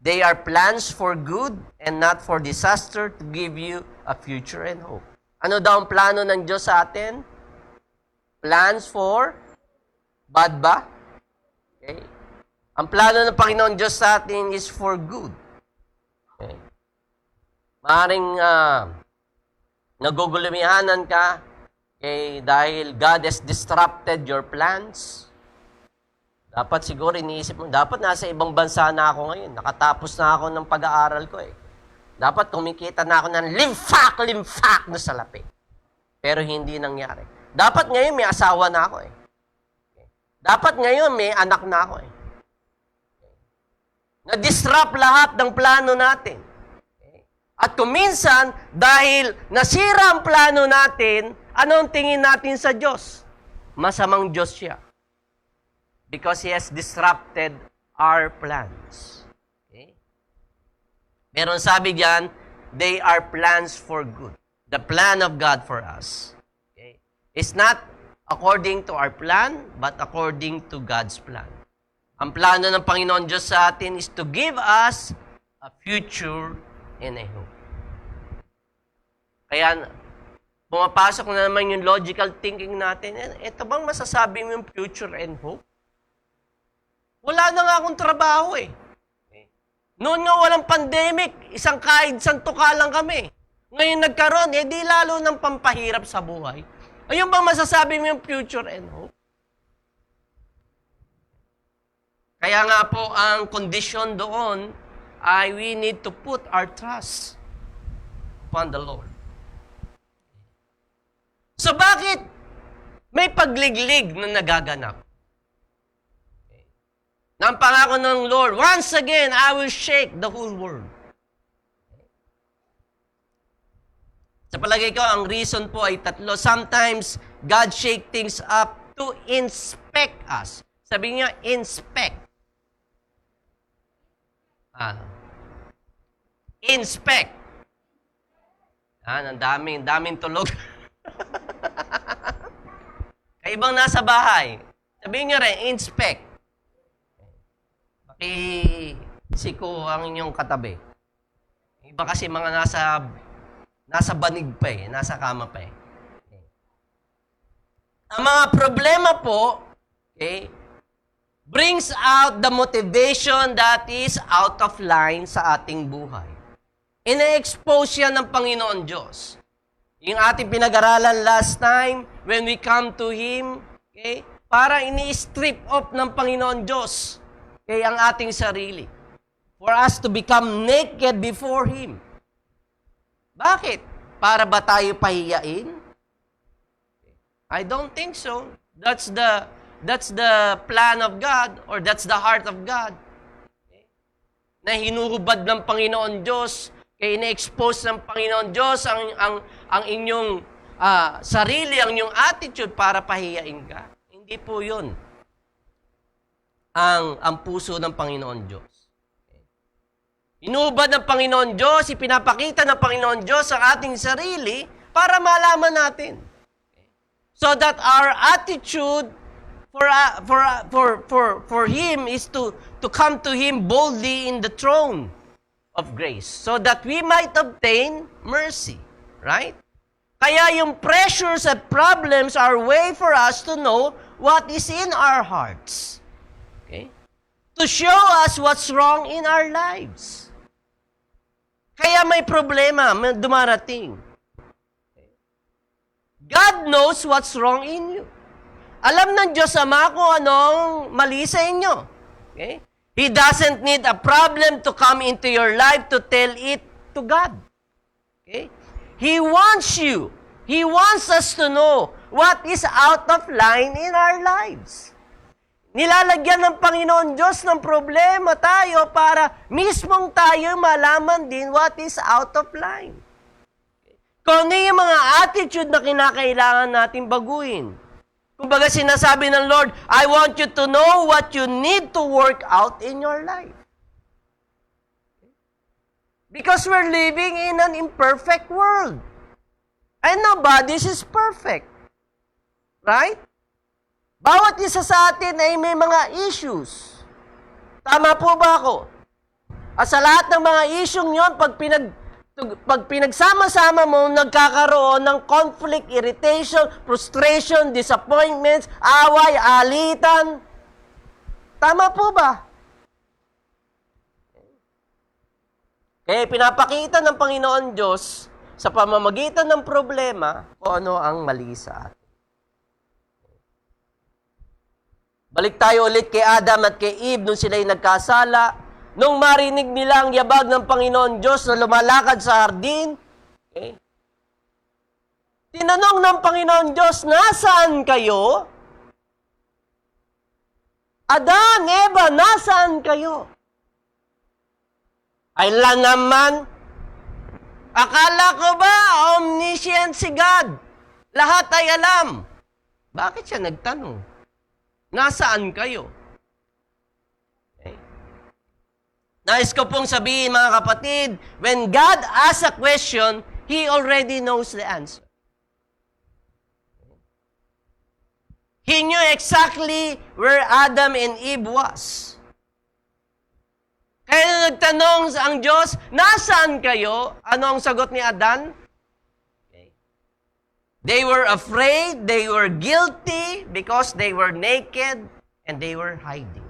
They are plans for good and not for disaster, to give you a future and hope. Ano daw ang plano ng Diyos sa atin? Plans for bad ba? Okay. Ang plano ng Panginoon Diyos sa atin is for good. Okay. Maaring nagugulumihanan ka dahil God has disrupted your plans. Dapat siguro iniisip mo, dapat nasa ibang bansa na ako ngayon. Nakatapos na ako ng pag-aaral ko eh. Dapat kumikita na ako ng limfak na salapi. Pero hindi nangyari. Dapat ngayon may asawa na ako eh. Dapat ngayon may anak na ako eh. Na-disrupt lahat ng plano natin. At kuminsan, dahil nasira ang plano natin, anong tingin natin sa Diyos? Masamang Diyos siya. Because He has disrupted our plans. Okay? Meron sabi diyan, they are plans for good. The plan of God for us. Okay? It's not according to our plan, but according to God's plan. Ang plano ng Panginoon Diyos sa atin is to give us a future and a hope. Kaya, pumapasok na naman yung logical thinking natin. Ito bang masasabi mo yung future and hope? Wala na nga akong trabaho eh. Noon nga walang pandemic, isang kahit santuka lang kami. Ngayon nagkaroon, di lalo ng pampahirap sa buhay. Ayun bang masasabi mo yung future and hope? Kaya nga po, ang condition doon ay we need to put our trust upon the Lord. So bakit may pagliglig na nagaganap? Na ang pangako ng Lord, once again, I will shake the whole world. Sa palagay ko, ang reason po ay tatlo. Sometimes, God shake things up to inspect us. Sabi niya, inspect. Inspect. Ang daming tulog. Kaibang nasa bahay. Sabihin niyo rin, inspect. Siko ang inyong katabi. Iba kasi mga nasa banig pa eh, nasa kama pa eh. Ang mga problema po, okay, brings out the motivation that is out of line sa ating buhay. Ina-expose yan ng Panginoon Diyos. Yung ating pinag-aralan last time, when we come to Him, okay, para ini-strip off ng Panginoon Diyos, okay, ang ating sarili. For us to become naked before Him. Bakit? Para ba tayo pahiyain? I don't think so. That's the plan of God, or that's the heart of God. Okay? Na hinuhubad ng Panginoon Diyos, kaya ina-expose ng Panginoon Diyos ang inyong sarili, ang inyong attitude para pahiyain ka. Hindi po yun ang puso ng Panginoon Diyos. Okay? Inuhubad ng Panginoon Diyos, ipinapakita ng Panginoon Diyos ang ating sarili para malaman natin. Okay? So that our attitude for Him is to come to Him boldly in the throne of grace, so that we might obtain mercy. Right? Kaya yung pressures and problems are a way for us to know what is in our hearts. Okay? To show us what's wrong in our lives. Kaya may problema, may dumarating. Okay? God knows what's wrong in you. Alam ng Diyos Ama kung anong mali sa inyo. Okay? He doesn't need a problem to come into your life to tell it to God. Okay? He wants you. He wants us to know what is out of line in our lives. Nilalagyan ng Panginoon Diyos ng problema tayo para mismong tayo malaman din what is out of line. Kung ano yung mga attitude na kinakailangan natin baguhin. Kumbaga sinasabi ng Lord, I want you to know what you need to work out in your life. Because we're living in an imperfect world. And nobody is perfect. Right? Bawat isa sa atin ay may mga issues. Tama po ba ako? At sa lahat ng mga isyong yon, pag pinagsama-sama mo, nagkakaroon ng conflict, irritation, frustration, disappointments, away, alitan. Tama po ba? Kaya pinapakita ng Panginoon Diyos sa pamamagitan ng problema kung ano ang mali sa atin. Balik tayo ulit kay Adam at kay Eve nung sila'y nagkasala. Nung marinig nila ang yabag ng Panginoon Diyos na lumalakad sa hardin, tinanong ng Panginoon Diyos, nasaan kayo? Adan, Eva, nasaan kayo? Ay lang naman, akala ko ba omniscient si God? Lahat ay alam. Bakit siya nagtanong? Nasaan kayo? Nais ko pong sabihin, mga kapatid, when God asks a question, He already knows the answer. He knew exactly where Adam and Eve was. Kaya nagtanong ang Diyos, nasaan kayo? Ano ang sagot ni Adan? They were afraid, they were guilty because they were naked and they were hiding.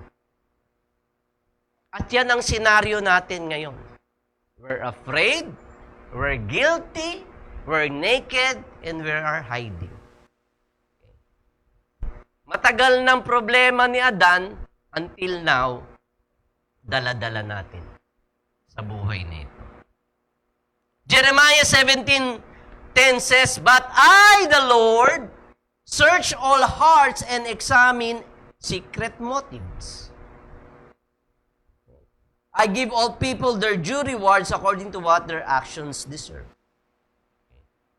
At yan ang senaryo natin ngayon. We're afraid, we're guilty, we're naked, and we are hiding. Matagal ng problema ni Adan until now, dala-dala natin sa buhay nito. Jeremiah 17:10 says, But I, the Lord, search all hearts and examine secret motives. I give all people their due rewards according to what their actions deserve.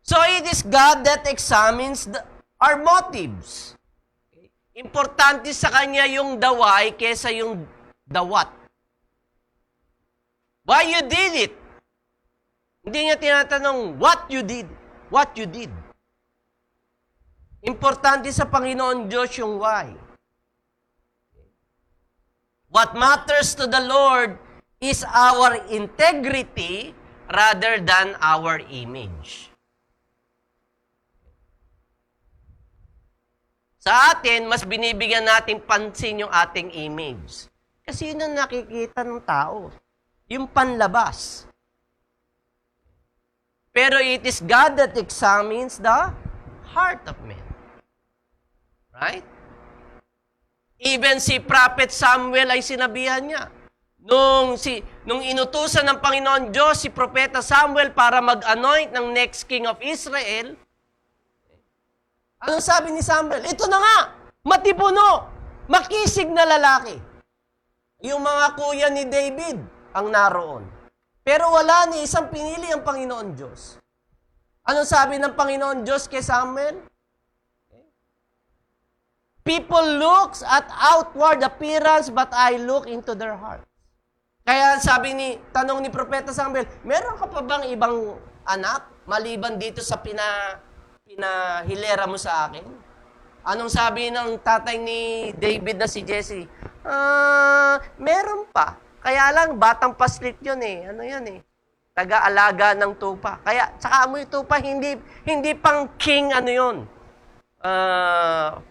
So it is God that examines our motives. Importante sa Kanya yung the why kesa yung the what. Why you did it? Hindi niya tinatanong what you did. What you did. Importante sa Panginoon Diyos yung why. What matters to the Lord is our integrity rather than our image. Sa atin, mas binibigyan natin pansin yung ating image. Kasi yun ang nakikita ng tao. Yung panlabas. Pero it is God that examines the heart of man. Right? Even si Prophet Samuel ay sinabihan niya. Nung inutusan ng Panginoon Diyos si Propeta Samuel para mag-anoint ng next king of Israel, anong sabi ni Samuel? Ito na nga, matipuno, makisig na lalaki. Yung mga kuya ni David ang naroon. Pero wala ni isang pinili ang Panginoon Diyos. Anong sabi ng Panginoon Diyos kay Samuel? People looks at outward appearance, but I look into their heart. Kaya tanong ni Propeta Samuel, meron ka pa bang ibang anak maliban dito sa pinahilera mo sa akin? Anong sabi ng tatay ni David na si Jesse? Meron pa. Kaya lang, batang paslit yun eh. Ano yan eh? Taga-alaga ng tupa. Kaya, tsaka mo yung tupa, hindi pang king, ano yun?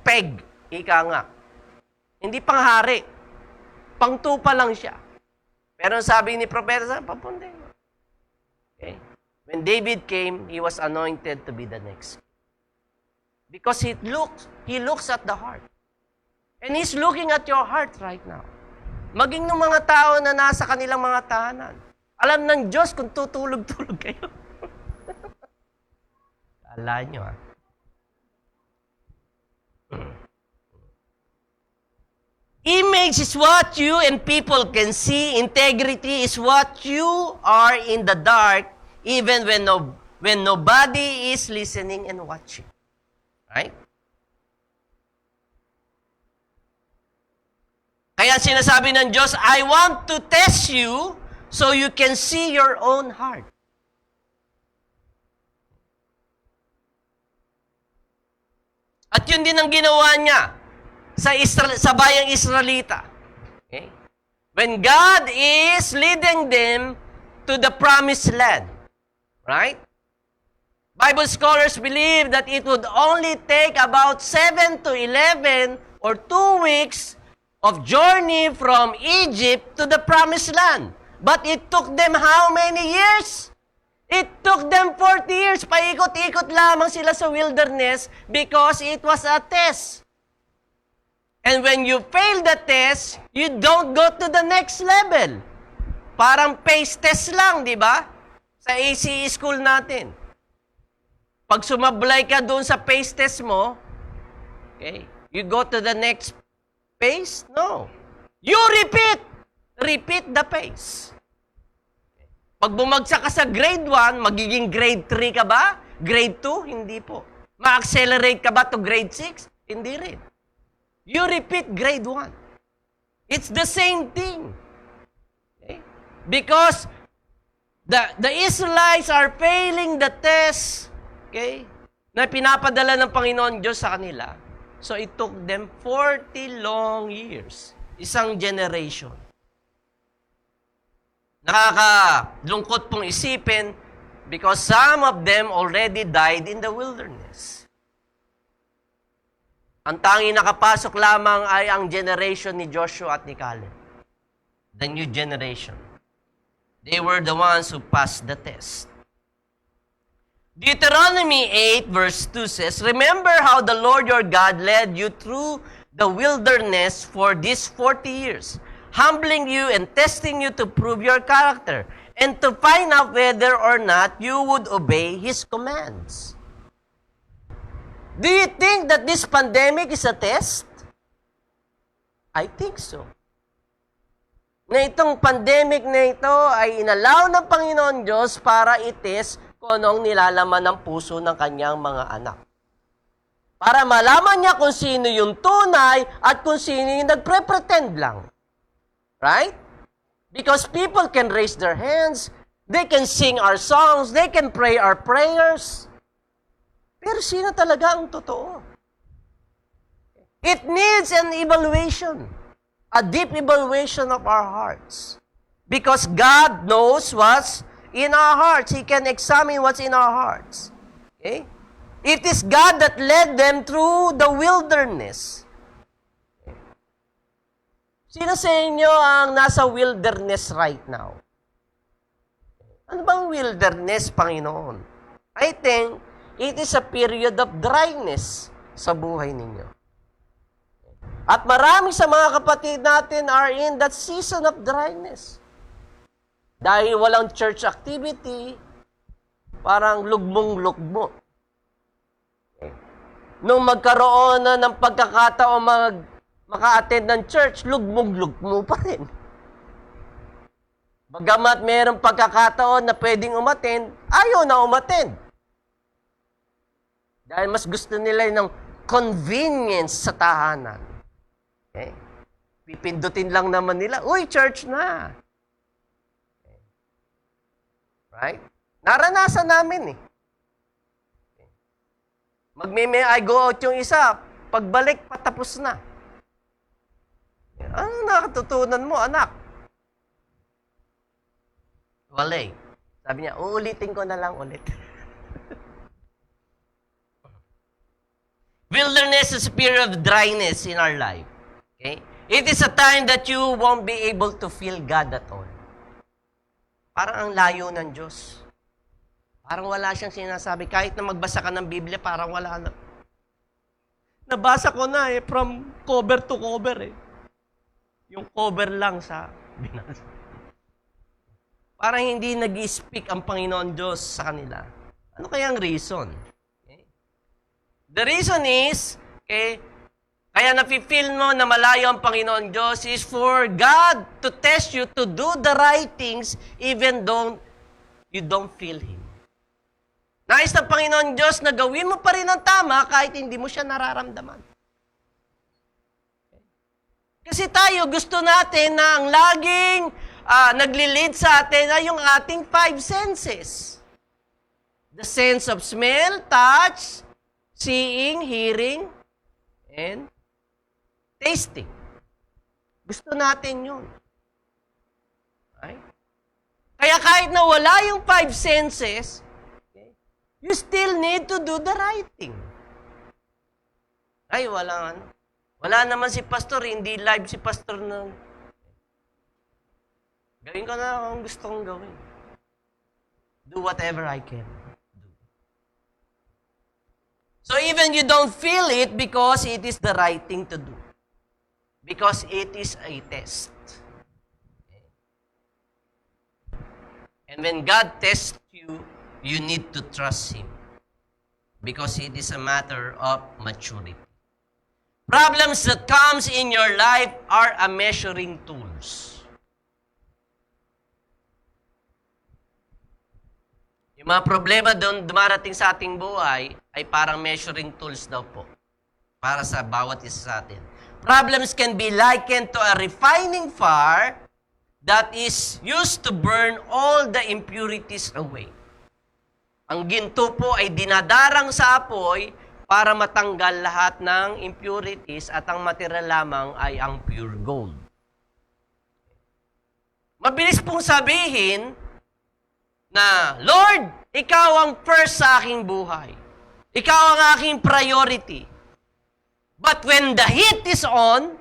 Peg, ika nga. Hindi pang hari. Pang tupa lang siya. Pero sabi ni Propeta, papunta. Okay? When David came, he was anointed to be the next. Because he looks at the heart. And he's looking at your heart right now. Maging ng mga tao na nasa kanilang mga tahanan. Alam ng Diyos kung tutulog-tulog kayo. Kala nyo Image is what you and people can see. Integrity is what you are in the dark, even when when nobody is listening and watching. Right? Kaya sinasabi ng Diyos, I want to test you so you can see your own heart. At yun din ang ginawa niya sa bayang Israelita. Okay? When God is leading them to the promised land. Right? Bible scholars believe that it would only take about 7 to 11 or 2 weeks of journey from Egypt to the promised land. But it took them how many years? It took them 40 years. Paikot-ikot lamang sila sa wilderness because it was a test. And when you fail the test, you don't go to the next level. Parang pace test lang, di ba? Sa ACE school natin. Pag sumablay ka doon sa pace test mo, okay, you go to the next pace? No. You repeat. Repeat the pace. Pag bumagsak ka sa grade 1, magiging grade 3 ka ba? Grade 2? Hindi po. Ma-accelerate ka ba to grade 6? Hindi rin. You repeat grade 1. It's the same thing. Okay? Because the Israelites are failing the test, okay, na pinapadala ng Panginoon Diyos sa kanila. So it took them 40 long years. Isang generation. Nakakalungkot pong isipin because some of them already died in the wilderness. Ang tanging nakapasok lamang ay ang generation ni Joshua at ni Caleb. The new generation. They were the ones who passed the test. Deuteronomy 8 verse 2 says, Remember how the Lord your God led you through the wilderness for these 40 years, humbling you and testing you to prove your character, and to find out whether or not you would obey His commands. Do you think that this pandemic is a test? I think so. Na itong pandemic na ito ay inalaw ng Panginoon Diyos para i-test kung anong nilalaman ng puso ng kanyang mga anak. Para malaman niya kung sino yung tunay at kung sino yung nagpre-pretend lang. Right? Because people can raise their hands, they can sing our songs, they can pray our prayers. Pero sino talaga ang totoo? It needs an evaluation, a deep evaluation of our hearts. Because God knows what's in our hearts. He can examine what's in our hearts. Okay? It is God that led them through the wilderness. Sino sa inyo ang nasa wilderness right now? Ano bang wilderness, Panginoon? I think it is a period of dryness sa buhay ninyo. At marami sa mga kapatid natin are in that season of dryness. Dahil walang church activity, parang lugmong-lugmo. Nung magkaroon na ng pagkakataon maka-attend ng church, lugmong-lugmo pa rin. Bagamat mayroong pagkakataon na pwedeng umattend, ayaw na umattend. Dahil mas gusto nila ng convenience sa tahanan. Okay? Pipindutin lang naman nila, uy, church na. Okay. Right? Naranasan namin eh. I go out yung isa, pagbalik, patapos na. Ano nakatutunan mo, anak? Wala eh. Sabi niya, uulitin ko na lang ulit. Wilderness is a period of dryness in our life. Okay? It is a time that you won't be able to feel God at all. Parang ang layo ng Diyos. Parang wala siyang sinasabi. Kahit na magbasa ka ng Biblia, parang wala na. Nabasa ko na eh, from cover to cover eh. Yung cover lang sa binasa. Parang hindi nag-i-speak ang Panginoon Diyos sa kanila. Ano kayang reason? Okay? The reason is, okay, kaya nafe-feel mo na malayo ang Panginoon Diyos is for God to test you to do the right things even though you don't feel Him. Nais ng Panginoon Diyos na gawin mo pa rin ang tama kahit hindi mo siya nararamdaman. Kasi tayo, gusto natin na ang laging nagli-lead sa atin ay yung ating 5 senses. The sense of smell, touch, seeing, hearing, and tasting. Gusto natin yun. Okay? Kaya kahit na wala yung 5 senses, you still need to do the right thing. Ay, wala naman si pastor, hindi live si pastor na. Gawin ko na kung gusto kong gawin. Do whatever I can do. So even you don't feel it because it is the right thing to do. Because it is a test. And when God tests you, you need to trust Him. Because it is a matter of maturity. Problems that comes in your life are a measuring tools. Yung mga problema doon dumarating sa ating buhay ay parang measuring tools daw po para sa bawat isa sa atin. Problems can be likened to a refining fire that is used to burn all the impurities away. Ang ginto po ay dinadarang sa apoy para matanggal lahat ng impurities at ang matira lamang ay ang pure gold. Mabilis pong sabihin na, Lord, Ikaw ang first sa aking buhay. Ikaw ang aking priority. But when the heat is on,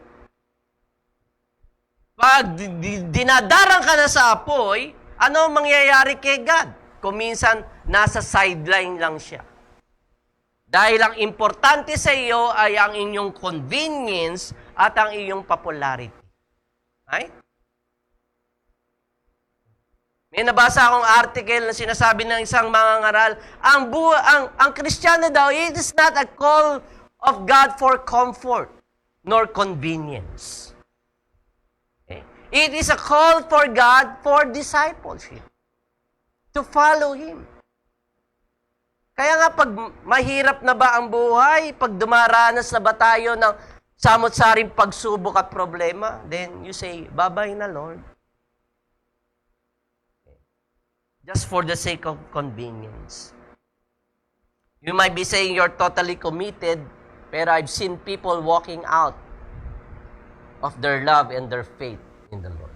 pag dinadarang ka na sa apoy, ano ang mangyayari kay God? Kung minsan, nasa sideline lang siya. Dahil ang importante sa iyo ay ang inyong convenience at ang iyong popularity. Right? May nabasa akong article na sinasabi ng isang mangangaral, ang Kristiyano daw, it is not a call of God for comfort nor convenience. Okay? It is a call for God for discipleship. To follow Him. Kaya nga pag mahirap na ba ang buhay, pag dumaranas na ba tayo ng samot-saring pagsubok at problema, then you say, bye-bye na Lord. Just for the sake of convenience. You might be saying you're totally committed, pero I've seen people walking out of their love and their faith in the Lord.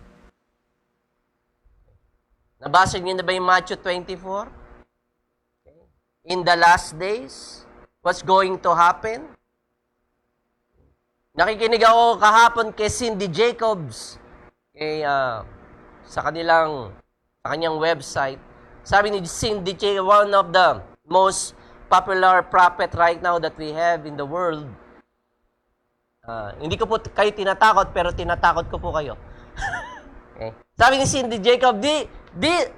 Nabasa niyo na ba yung Matthew 24? In the last days, what's going to happen? Nakikinig ako kahapon kay Cindy Jacobs, sa kanyang website. Sabi ni Cindy Jacobs, one of the most popular prophet right now that we have in the world. Hindi ko po kayo tinatakot, pero tinatakot ko po kayo. Okay. Sabi ni Cindy Jacobs,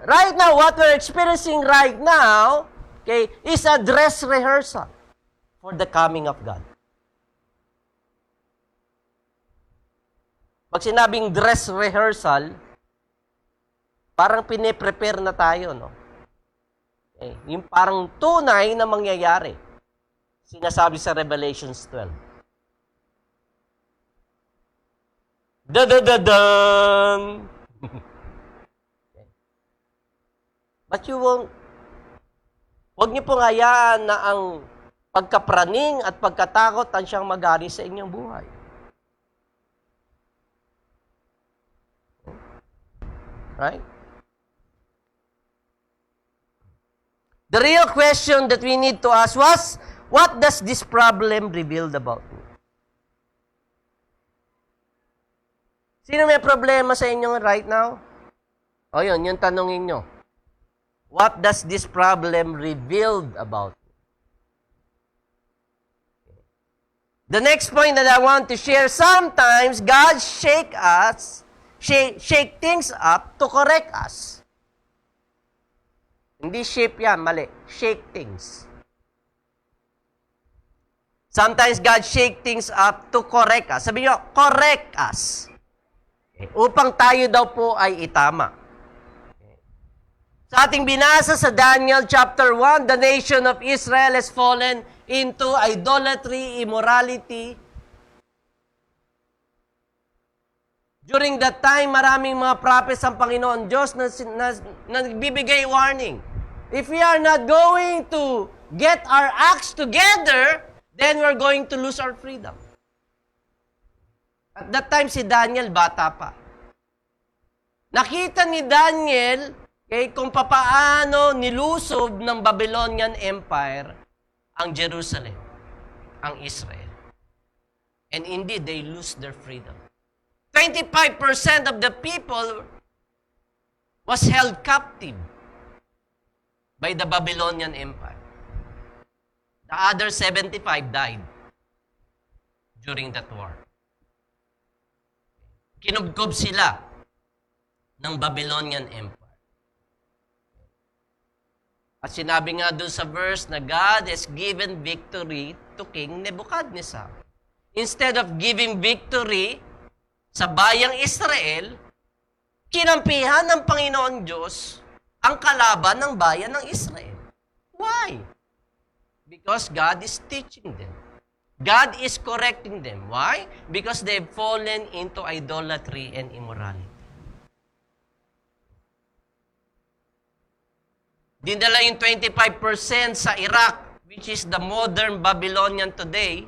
right now, what we're experiencing right now, okay, is a dress rehearsal for the coming of God. Pag sinabing dress rehearsal, parang pine-prepare na tayo, no? Okay. Yung parang tunay na mangyayari. Sinasabi sa Revelations 12. Da-da-da-dan! Okay. But you won't. Huwag niyo pong hayaan na ang pagkapraning at pagkatakot ang siyang mag-ari sa inyong buhay. Right? The real question that we need to ask was, what does this problem reveal about me? Sino may problema sa inyo right now? O yun, yung tanongin nyo. What does this problem reveal about me? The next point that I want to share, sometimes God shake things up to correct us. Hindi shape yan, mali. Shake things. Sometimes God shake things up to correct us. Sabi nyo, correct us. Okay. Upang tayo daw po ay itama. Okay. Sa ating binasa sa Daniel chapter 1, the nation of Israel has fallen into idolatry, immorality. During that time, maraming mga prophets ang Panginoon Diyos na nagbibigay warning. If we are not going to get our acts together, then we're going to lose our freedom. At that time, si Daniel, bata pa. Nakita ni Daniel kung papaano nilusob ng Babylonian Empire ang Jerusalem, ang Israel. And indeed, they lose their freedom. 25% of the people was held captive by the Babylonian Empire. The other 75 died during that war. Kinubkob sila ng Babylonian Empire. At sinabi nga doon sa verse na God has given victory to King Nebuchadnezzar. Instead of giving victory sa bayang Israel, kinampihan ng Panginoon Diyos ang kalaban ng bayan ng Israel. Why? Because God is teaching them. God is correcting them. Why? Because they've fallen into idolatry and immorality. Dinala yung 25% sa Iraq, which is the modern Babylonian today.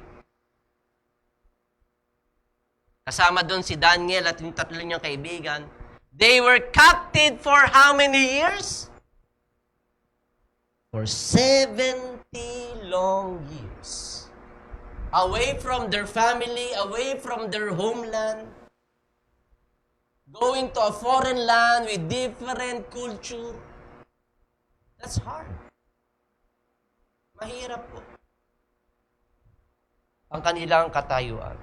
Kasama doon si Daniel at yung tatlo niyang kaibigan. They were captive for how many years? For 70 long years. Away from their family, away from their homeland. Going to a foreign land with different culture. That's hard. Mahirap po. Ang kanilang katayuan.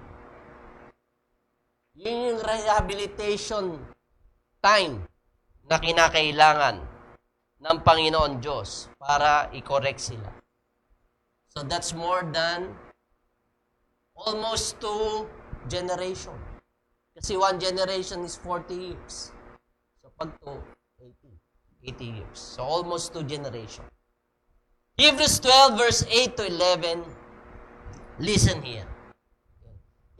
Yun yung rehabilitation time na kinakailangan ng Panginoon Diyos para i-correct sila. So that's more than almost 2 generations. Kasi 1 generation is 40 years. So pag 2, 80 years. So almost 2 generations. Hebrews 12 verse 8 to 11. Listen here.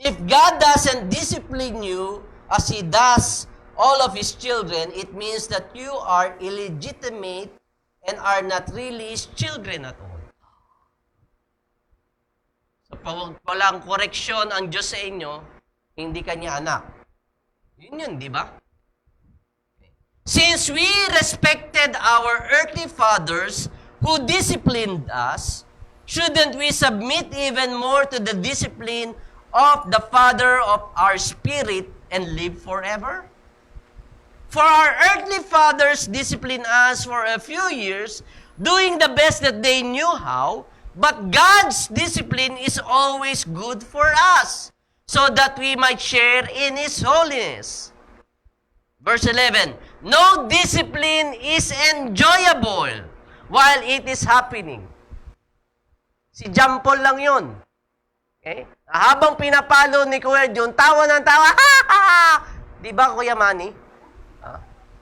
If God doesn't discipline you as He does all of His children, it means that you are illegitimate and are not really His children at all. So pag walang koreksyon ang Diyos sa inyo, hindi kanya anak. Yun, di ba? Since we respected our earthly fathers who disciplined us, shouldn't we submit even more to the discipline of the Father of our spirit and live forever? For our earthly fathers disciplined us for a few years, doing the best that they knew how, but God's discipline is always good for us, so that we might share in His holiness. Verse 11, no discipline is enjoyable while it is happening. Si John Paul lang yun. Okay? Habang pinapalo ni Kuya Jun, tawa ng tawa, ha ha ha! Di ba, Kuya Manny?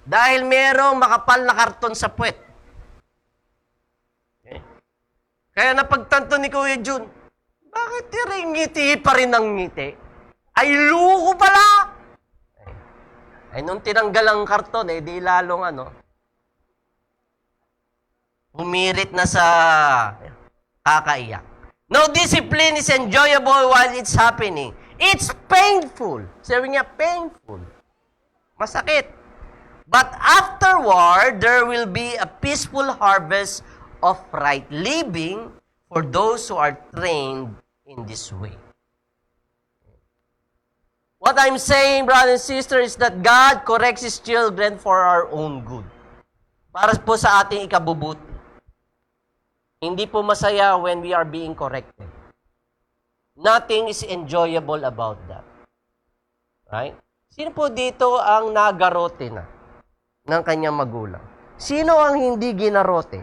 Dahil merong makapal na karton sa puwet. Okay? Kaya napagtanto ni Kuya Jun, bakit ngiti pa rin ang ngiti? Ay, luko pala! Ay, nung tinanggal ang karton, di lalong humirit na sa kakaiyak. No discipline is enjoyable while it's happening. It's painful. Sabi niya, painful. Masakit. But afterward, there will be a peaceful harvest of right living for those who are trained in this way. What I'm saying, brothers and sisters, is that God corrects His children for our own good. Para po sa ating ikabubuti. Hindi po masaya when we are being corrected. Nothing is enjoyable about that. Right? Sino po dito ang nagarote na ng kanyang magulang? Sino ang hindi ginarote?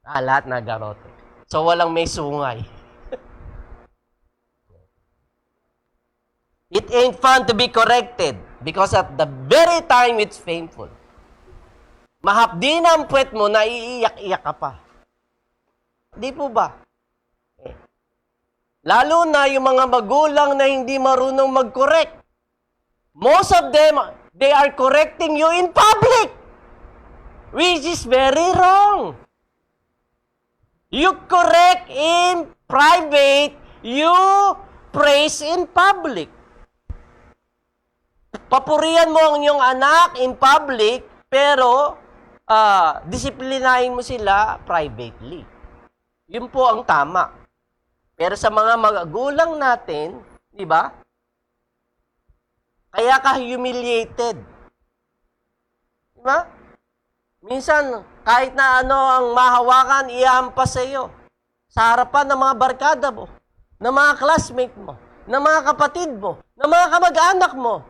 Lahat nagarote. So walang may sungay. It ain't fun to be corrected because at the very time it's painful. mahapdi na ang puwet mo, naiiyak-iyak ka pa. Di po ba? Lalo na yung mga magulang na hindi marunong mag-correct. Most of them, they are correcting you in public, which is very wrong. You correct in private, you praise in public. Papurihan mo ang iyong anak in public, pero disiplinahin mo sila privately. Yun po ang tama. Pero sa mga magulang natin, di ba? Kaya ka humiliated. Di ba? Minsan, kahit na ano ang mahawakan, ihampas sa iyo. Sa harapan ng mga barkada mo, ng mga classmate mo, ng mga kapatid mo, ng mga kamag-anak mo.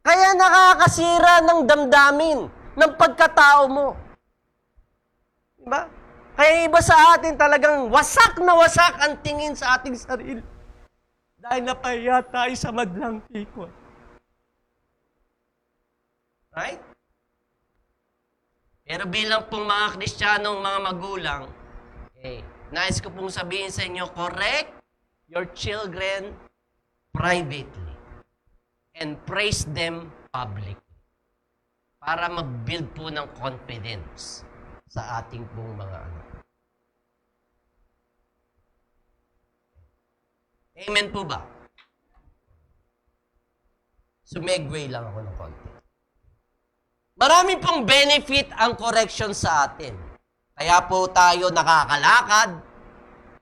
Kaya nakakasira ng damdamin, ng pagkatao mo. Di ba? Kaya iba sa atin talagang wasak na wasak ang tingin sa ating sarili. Dahil napahiya tayo sa madlang tikot. Right? Pero bilang pong mga Kristiyanong mga magulang, nais ko pong sabihin sa inyo, correct your children privately and praise them publicly para mag-build po ng confidence sa ating pong mga anak. Amen po ba? Sumegway lang ako ng konti. Marami pong benefit ang correction sa atin. Kaya po tayo nakakalakad,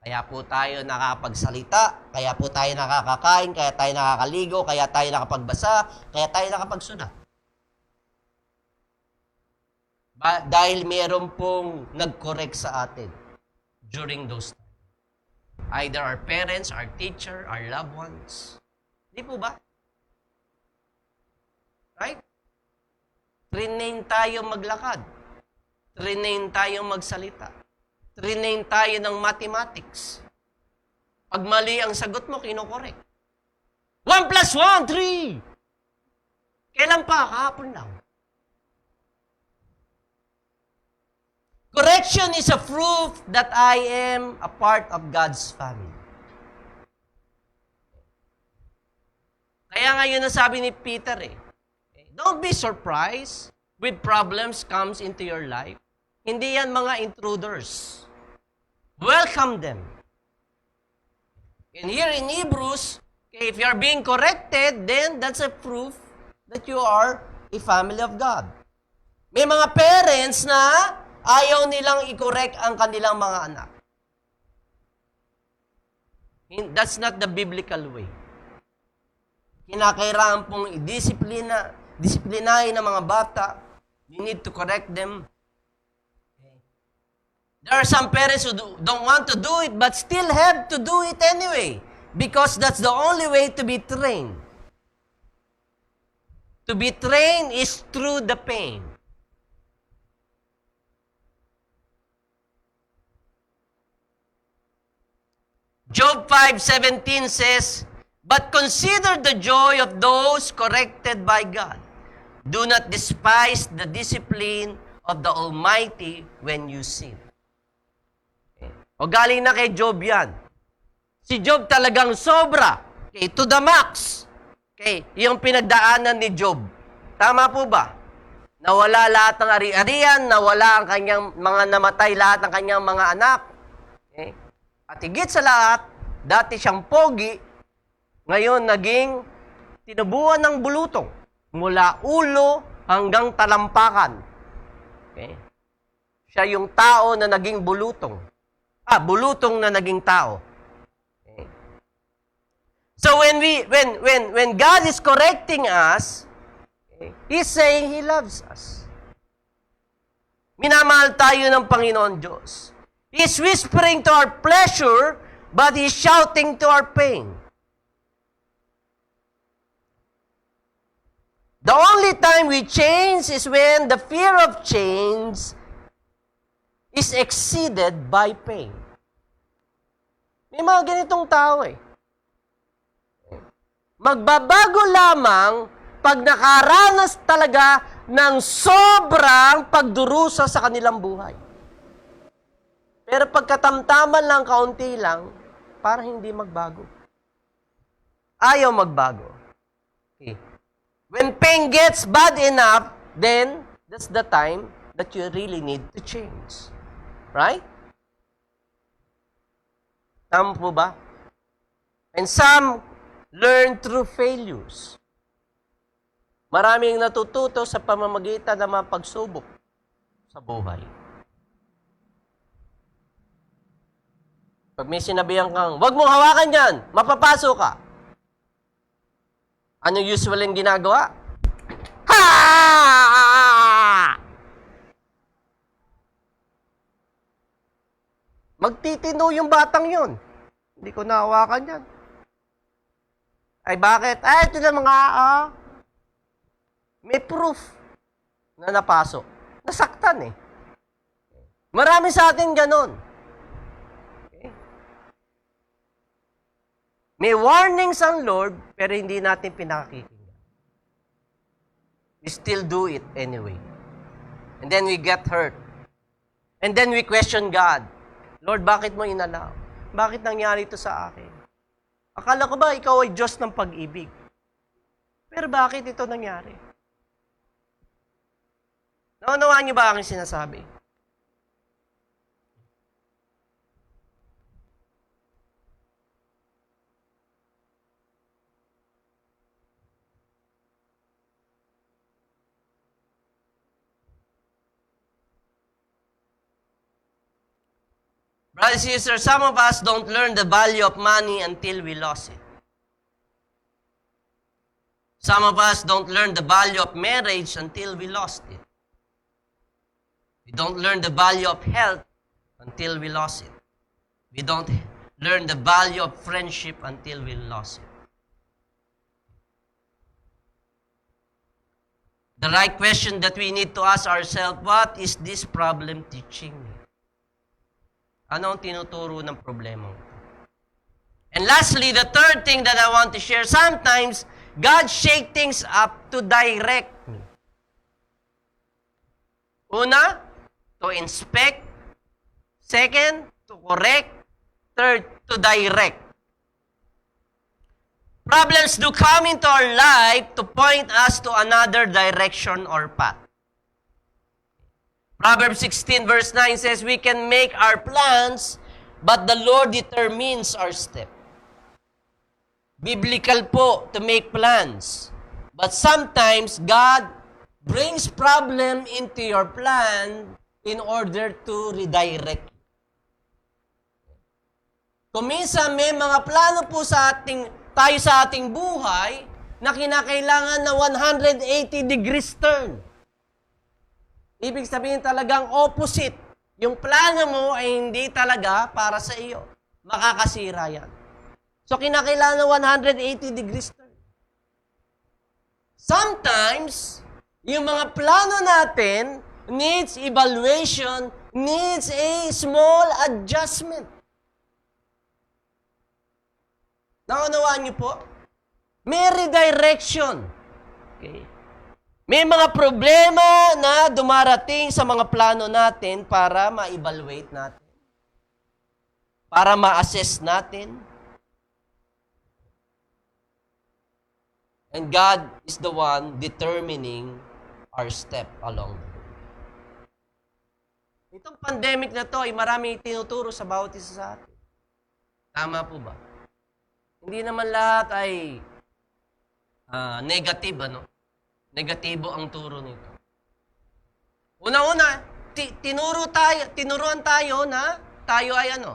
kaya po tayo nakapagsalita, kaya po tayo nakakakain, kaya tayo nakakaligo, kaya tayo nakapagbasa, kaya tayo nakapagsulat. Dahil meron pong nag-correct sa atin during those times. Either our parents, our teacher, our loved ones. Di po ba? Right? Trinain tayo maglakad. Trinain tayo magsalita. Trinain tayo ng mathematics. Pag mali ang sagot mo, kinokorek. 1 plus 1, 3. Kailan pa? Kahapon lang. Correction is a proof that I am a part of God's family. Kaya ngayon nasabi ni Peter don't be surprised with problems comes into your life. Hindi yan mga intruders. Welcome them. And here in Hebrews, if you are being corrected, then that's a proof that you are a family of God. May mga parents na ayaw nilang i-correct ang kanilang mga anak. That's not the biblical way. Kinakailangan pong disiplinahin ng mga bata. You need to correct them. There are some parents who don't want to do it but still have to do it anyway because that's the only way to be trained. To be trained is through the pain. Job 5:17 says, "But consider the joy of those corrected by God. Do not despise the discipline of the Almighty when you sin." O galing na kay Job yan. Si Job talagang sobra. To the max. Yung pinagdaanan ni Job. Tama po ba? Nawala lahat ng ari-arian, nawala ang kanyang mga namatay, lahat ng kanyang mga anak. At higit sa lahat, dati siyang pogi, ngayon naging tinubuan ng bulutong mula ulo hanggang talampakan. Siya yung tao na naging bulutong. Bulutong na naging tao. So when God is correcting us, He's saying He loves us. Minamahal tayo ng Panginoon Diyos. He's whispering to our pleasure, but He's shouting to our pain. The only time we change is when the fear of change is exceeded by pain. May mga ganitong tao Magbabago lamang pag nakaranas talaga ng sobrang pagdurusa sa kanilang buhay. Pero pagkatamtaman lang, kaunti lang, para hindi magbago. Ayaw magbago. Okay. When pain gets bad enough, then that's the time that you really need to change. Right? Tama po ba? And some learn through failures. Maraming natututo sa pamamagitan ng mga pagsubok sa buhay. Pag may sinabihan kang, "Wag mong hawakan yan, mapapasok ka." Ano usually yung ginagawa? Ha! Magtitino yung batang yun. Hindi ko nahawakan yan. Ay bakit? Ay, ito na mga may proof na napasok. Nasaktan eh. Marami sa atin ganon. Okay. May warnings ang Lord, pero hindi natin pinakikinggan. We still do it anyway. And then we get hurt. And then we question God. Lord, bakit mo inalaw? Bakit nangyari ito sa akin? Akala ko ba ikaw ay Diyos ng pag-ibig? Pero bakit ito nangyari? Naunawaan niyo ba ang sinasabi? Brothers and sisters, some of us don't learn the value of money until we lost it. Some of us don't learn the value of marriage until we lost it. We don't learn the value of health until we lost it. We don't learn the value of friendship until we lost it. The right question that we need to ask ourselves, what is this problem teaching me? Ano ang tinuturo ng problema ito? And lastly, the third thing that I want to share, sometimes God shake things up to direct me. Una, to inspect. Second, to correct. Third, to direct. Problems do come into our life to point us to another direction or path. Proverbs 16 verse 9 says, we can make our plans, but the Lord determines our step. Biblical po to make plans. But sometimes, God brings problem into your plan in order to redirect. Kung minsan may mga plano po tayo sa ating buhay na kinakailangan na 180 degrees turn. Ibig sabihin talagang opposite. Yung plano mo ay hindi talaga para sa iyo. Makakasira yan. So, kinakailangan na 180 degrees turn. Sometimes, yung mga plano natin needs evaluation, needs a small adjustment. Naunawaan niyo po? May redirection. Okay. May mga problema na dumarating sa mga plano natin para ma-evaluate natin. Para ma-assess natin. And God is the one determining our step along the way. Itong pandemic na to ay maraming tinuturo sa bawat isa sa atin. Tama po ba? Hindi naman lahat ay negative, ano? Negatibo ang turo nito. Una-una, tinuruan tayo na tayo ay ano?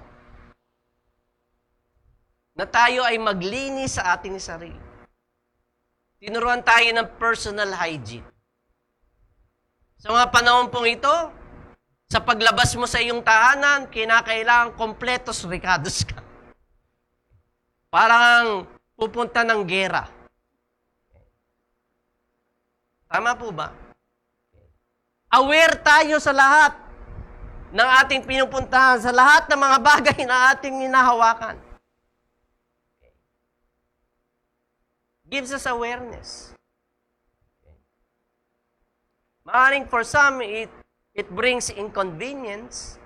Na tayo ay maglinis sa ating sarili. Tinuruan tayo ng personal hygiene. Sa mga panahon pong ito, sa paglabas mo sa iyong tahanan, kinakailangan kompletos ricados ka. Parang pupunta ng gera. Tama po ba? Aware tayo sa lahat ng ating pinupuntahan, sa lahat ng mga bagay na ating hinahawakan. Gives us awareness. Maaring for some, it brings inconvenience,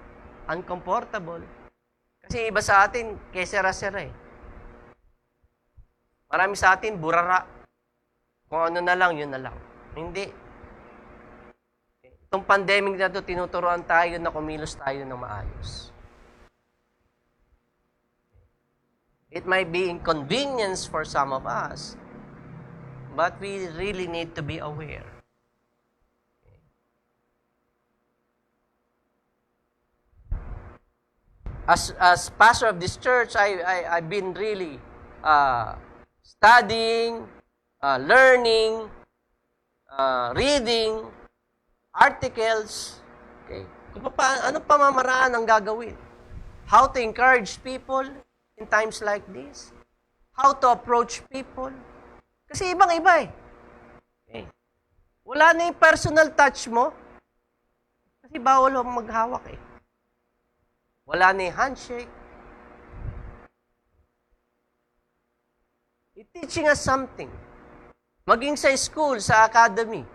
uncomfortable. Kasi iba sa atin, kesera-sera eh. Marami sa atin, burara. Kung ano na lang, yun na lang. Hindi. Itong pandemic na ito, tinuturoan tayo na kumilos tayo ng maayos. It might be inconvenience for some of us, but we really need to be aware. As pastor of this church, I've been really studying, learning, reading articles. Okay. Ano pamamaraan ang gagawin? How to encourage people in times like this? How to approach people? Kasi ibang-iba eh. Okay. Wala na yung personal touch mo. Kasi bawal ang maghawak eh. Wala na yung handshake. It's teaching us something. Maging sa school, sa academy.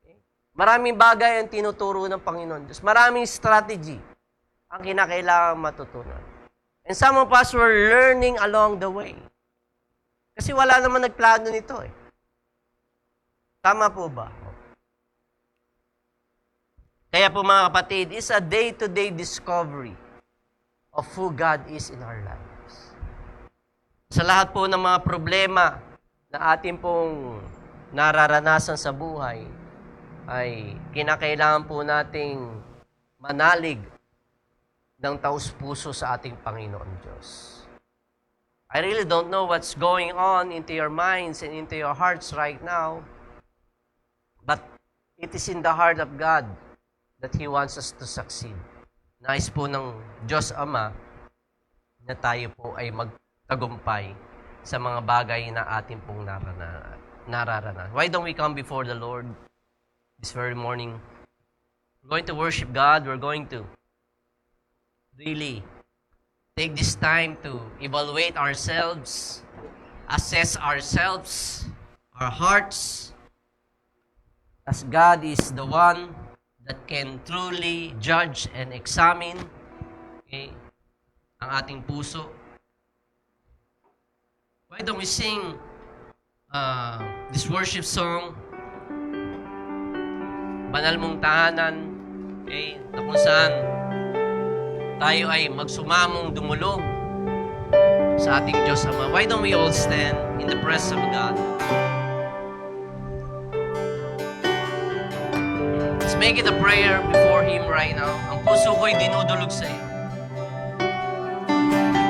Okay? Maraming bagay ang tinuturo ng Panginoon Diyos. Maraming strategy ang kinakailangan matutunan. And some of us were learning along the way. Kasi wala naman nagplano nito eh. Tama po ba? Kaya po mga kapatid, it's a day-to-day discovery of who God is in our lives. Sa lahat po ng mga problema na atin pong nararanasan sa buhay, ay kinakailangan po nating manalig ng taus-puso sa ating Panginoon Diyos. I really don't know what's going on into your minds and into your hearts right now, but it is in the heart of God that He wants us to succeed. Nais po ng Diyos Ama na tayo po ay magtagumpay sa mga bagay na atin pong nararanasan. Why don't we come before the Lord this very morning? We're going to worship God. We're going to really take this time to evaluate ourselves, assess ourselves, our hearts, as God is the one that can truly judge and examine, okay, ang ating puso. Why don't we sing this worship song, Banal Mong Tahanan, okay, na kung saan tayo ay magsumamong dumulog sa ating Diyos Ama. Why don't we all stand in the presence of God? Let's make it a prayer before Him right now. Ang puso ko'y dinudulog sa iyo.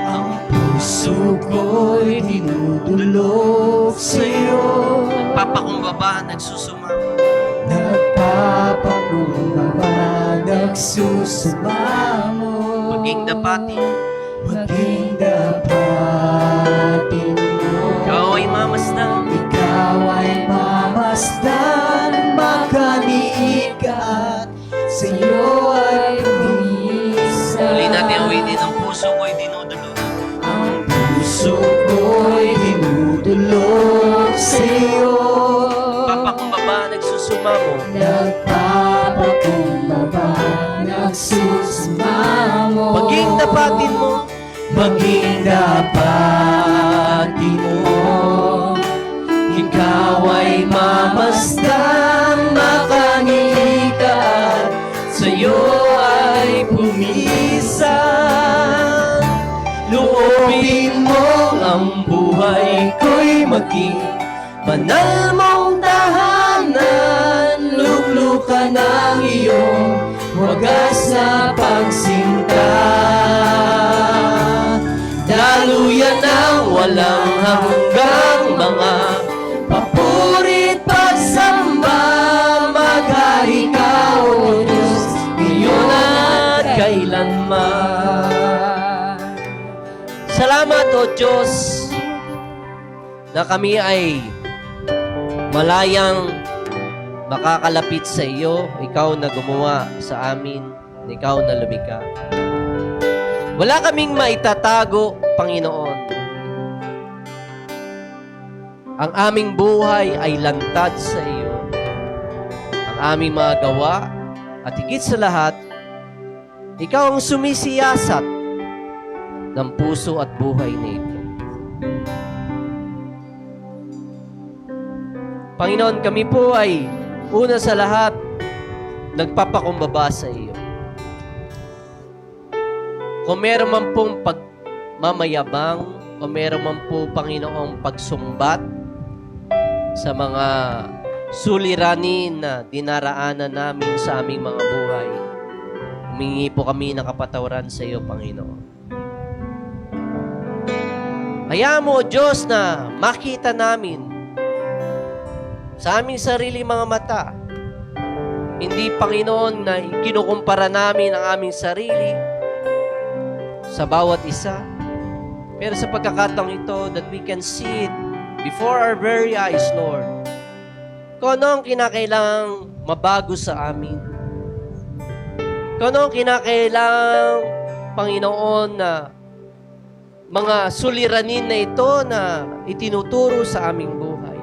Ang puso ko'y dinudulog sa'yo. Nagpapakumbaba, nagsusumama. Nagpapakumbaba, nagsusumamo. Maging dapatin. Maging dapatin mo. Ikaw ay mamasdan. Ikaw ay mamasdan. Makaniig at sa'yo ay pumisa. Muli natin awitin, ang puso ko'y dinudulog. Ang puso ko'y dinudulog sa'yo. Nagpapakumbaba, nagsusumamo. Nagpapakumbaba, nagsusumamo. Maging dapatin mo. Maging dapatin mo. Ikaw ay mamasdan, makaniig at sa'yo ay pumisan. Loobin mo ang buhay ko'y maging banal mong tahanan. Luklukan ang iyong wagas na pagsinta. Daluyan ng walang hanggang mga papurit pagsamba. Maghari ka, O Diyos, ngayon at kailanman. Salamat, O Diyos, na kami ay malayang makakalapit sa iyo. Ikaw na gumawa sa amin, ikaw na lumikha. Wala kaming maitatago, Panginoon. Ang aming buhay ay lantad sa iyo. Ang aming mga gawa, at higit sa lahat, Ikaw ang sumisiyasat ng puso at buhay na ito. Panginoon, kami po ay una sa lahat, nagpapakumbaba sa iyo. Kung meron man pong pagmamayabang, o meron man po, Panginoong, pagsumbat sa mga suliranin na dinaraanan namin sa aming mga buhay, humingi po kami ng kapatawaran sa iyo, Panginoon. Hayaan mo, Diyos, na makita namin sa aming sarili mga mata. Hindi, Panginoon, na kinukumpara namin ang aming sarili sa bawat isa. Pero sa pagkakataong ito, that we can see it before our very eyes, Lord. Kung ano ang kinakailangang mabago sa amin. Kung ano ang kinakailangang, Panginoon, na mga suliranin na ito na itinuturo sa aming buhay.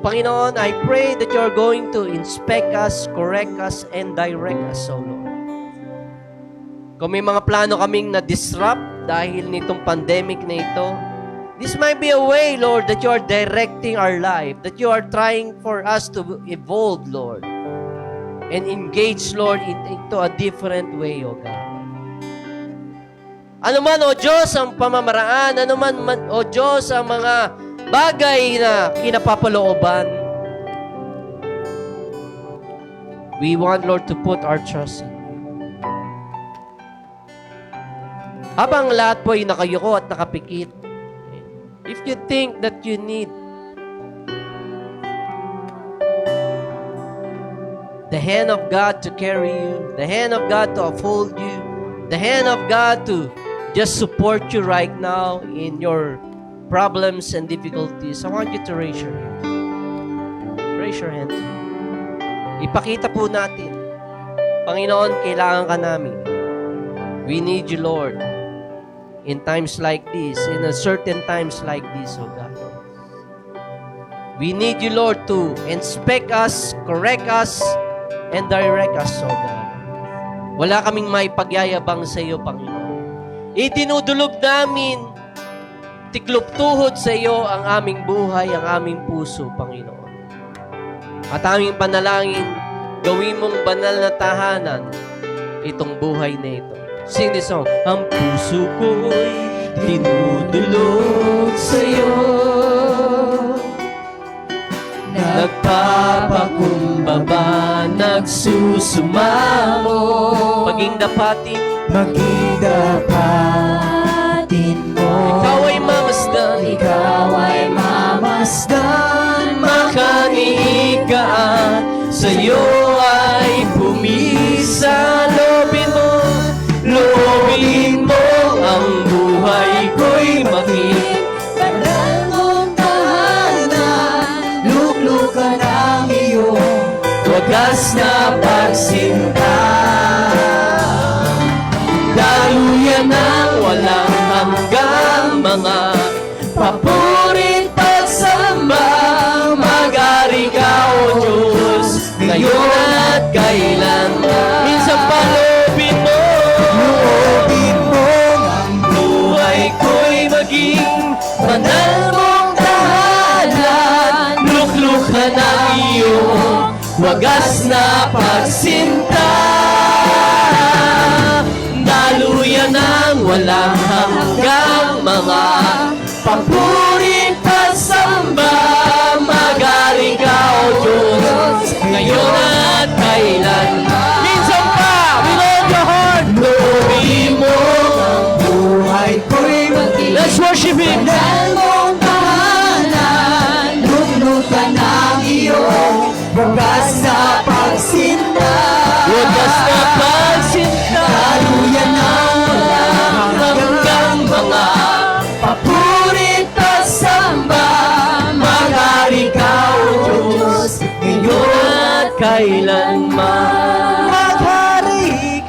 Panginoon, I pray that you are going to inspect us, correct us, and direct us, O Lord. Kung may mga plano kaming na-disrupt dahil nitong pandemic na ito, this might be a way, Lord, that you are directing our life, that you are trying for us to evolve, Lord, and engage, Lord, into a different way, O God. Ano man, O Diyos, ang pamamaraan, ano man, O Diyos, ang mga bagay na kinapapalooban, we want, Lord, to put our trust in you. Habang lahat po ay nakayuko at nakapikit, if you think that you need the hand of God to carry you, the hand of God to uphold you, the hand of God to just support you right now in your problems and difficulties, I want you to raise your hand. Raise your hand. Ipakita po natin, Panginoon, kailangan ka namin. We need you, Lord, in times like this, in a certain times like this, oh God. We need you, Lord, to inspect us, correct us, and direct us, oh God. Wala kaming may pagyayabang sa iyo, Panginoon. Itinudulog namin, tiklop tuhod sa iyo ang aming buhay, ang aming puso, Panginoon. At aming panalangin, gawin mong banal na tahanan itong buhay na ito. Sing this song. Ang puso ko'y tinudulog sa iyo, nagpapakumbaba, nagsusumamo, maging dapatin mo. Ikaw ay mamasdan, makaniigaan, sa iyo ay pumisa. Loobin mo ang buhay ko'y maging Banal mong tahanan, luklukan ang iyong wagas na pagsinta. Daluyan ng walang hanggang mga papurit pagsamba. Mag-ari ka, O Diyos, ngayon at kailanman. Minsan pa loobin mo ang buhay ko'y maging banal mong tahanan, luklukan ang iyong wagas na pagsinta. Daluyan ng walang hanggang mga papurit pasamba. Mag-ari ka, O Diyos, ngayon at kailanman. Minsan pa, with all your heart, loobin mo ang buhay ko'y maging. Let's worship Him. Banal mong tahanan, luklukan ang iyong wagas na pagsinta. Wagas na pagsinta. Daluyan ng walang hanggang mga papurit pasamba. mag-ari ka, O Diyos, ngayon at kailanman. Mag-ari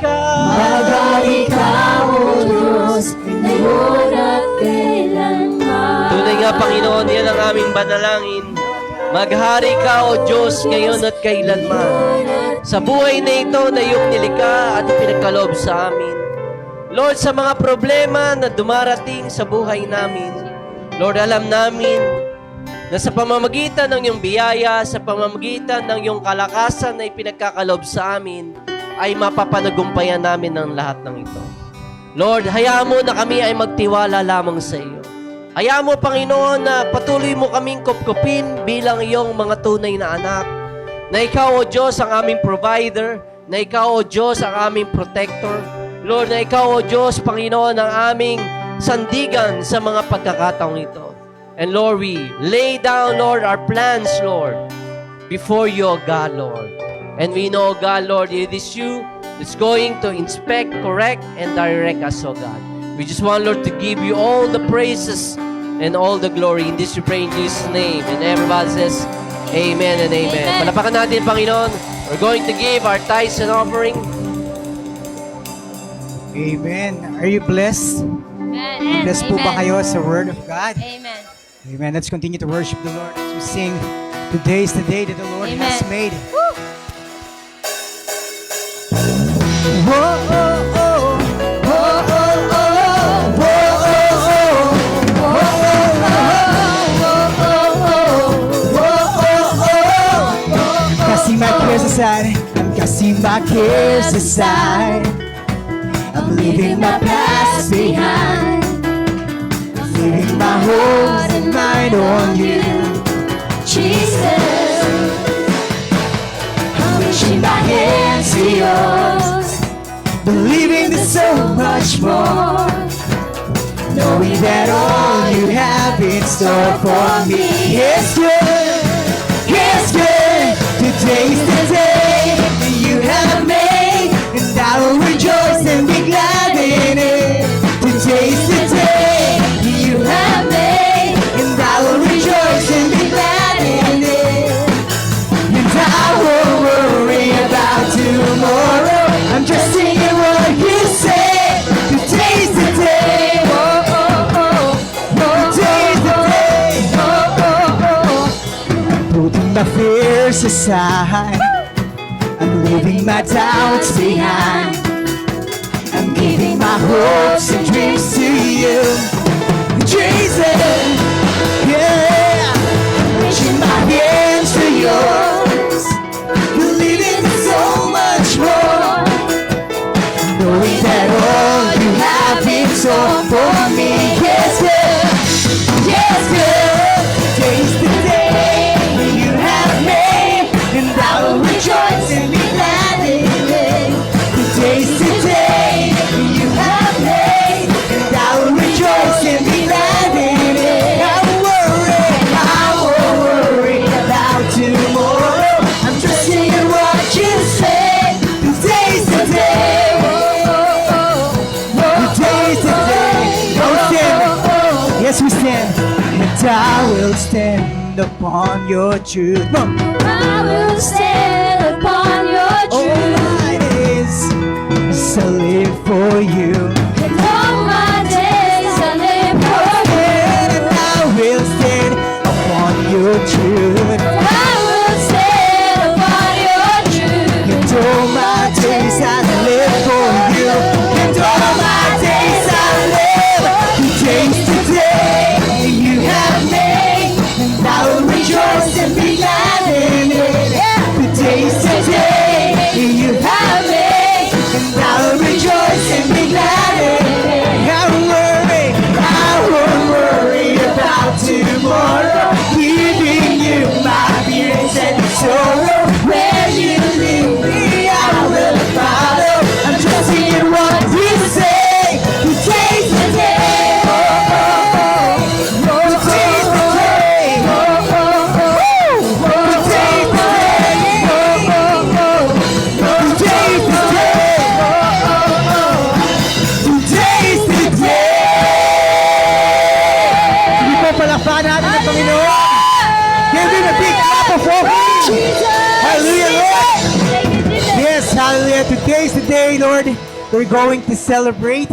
ka, O Diyos, ngayon at kailanman. Tunay nga, Panginoon, yan ang aming panalangin. Maghari ka, O Diyos, ngayon at kailanman. Sa buhay na ito na iyong nilikha at pinagkaloob sa amin. Lord, sa mga problema na dumarating sa buhay namin, Lord, alam namin na sa pamamagitan ng iyong biyaya, sa pamamagitan ng iyong kalakasan na ipinagkakaloob sa amin, ay mapapanagumpayan namin ang lahat ng ito. Lord, hayaan mo na kami ay magtiwala lamang sa iyo. Hayaan mo, Panginoon, na patuloy mo kaming kupkupin bilang iyong mga tunay na anak, na ikaw, O Diyos, ang aming provider, na ikaw, O Diyos, ang aming protector. Lord, na ikaw, O Diyos, Panginoon, ang aming sandigan sa mga pagkakataong ito. And Lord, we lay down, Lord, our plans, Lord, before you, O God, Lord. And we know, God, Lord, it is you that's going to inspect, correct, and direct us, O God. We just want, Lord, to give you all the praises and all the glory. In this we pray in Jesus' name. And everybody says, Amen and Amen. Amen. Palapakan natin, Panginoon. We're going to give our tithes and offering. Amen. Are you blessed? Amen. Blessed po ba kayo sa Word of God? Amen. Amen. Let's continue to worship the Lord as we sing, "Today is the day that the Lord has Amen. made." Whoa, oh, oh. Whoa, oh, oh. Whoa, oh, oh. Casting my cares aside, I'm casting my cares aside. I'm leaving my past behind. I'm leaving my heart and mind on you, Jesus. I'm reaching my hands to yours, believing there's so much more, knowing that all you have in store for me is good, is good. Today's the day that you have made, and I will rejoice and be glad in it. Today's the day that you have made, and I will rejoice and be glad in it. And I won't worry about tomorrow, I'm trusting in what you say. Today's the day, oh, oh, oh. Today's the day, oh, oh, oh. I'm putting my fears aside, I'm leaving my doubts behind. I'm giving my hopes and dreams to you, Jesus. Yeah, reaching my hands to yours, believing in so much more, knowing that all you have in store for me is good, yes good. Today's the day you have made, and I will rejoice and be glad in it. Today's the day you have made, and I will rejoice and be glad in it. I won't worry about tomorrow, I'm trusting in what you say. Today's the day, today's the day. Yes, we stand, and I will stand upon your truth. I will stand upon your All truth, mine is to live for you. and all my days I live for you. And I will stand upon your truth. I will stand upon your truth, And all my days I live for you. And all my days I live. Today's the day you have made, and I will rejoice and be glad in it. Today's the day you have made, and I will rejoice and be glad in it. I won't worry about tomorrow, giving you my fears and sorrow. Where you lead me, I will follow. I'm trusting in what you say. Today's the day. Oh, oh, oh. Today's the day. Oh, oh, oh. Today's the day. Oh, oh, oh. Today's the day. Oh, oh, oh. Today's the day. Hindi po palakpakan natin ang Panginoon. Give him a big clap of offering. Hallelujah, Lord. Yes, hallelujah. Today's the day, Lord. We're going to celebrate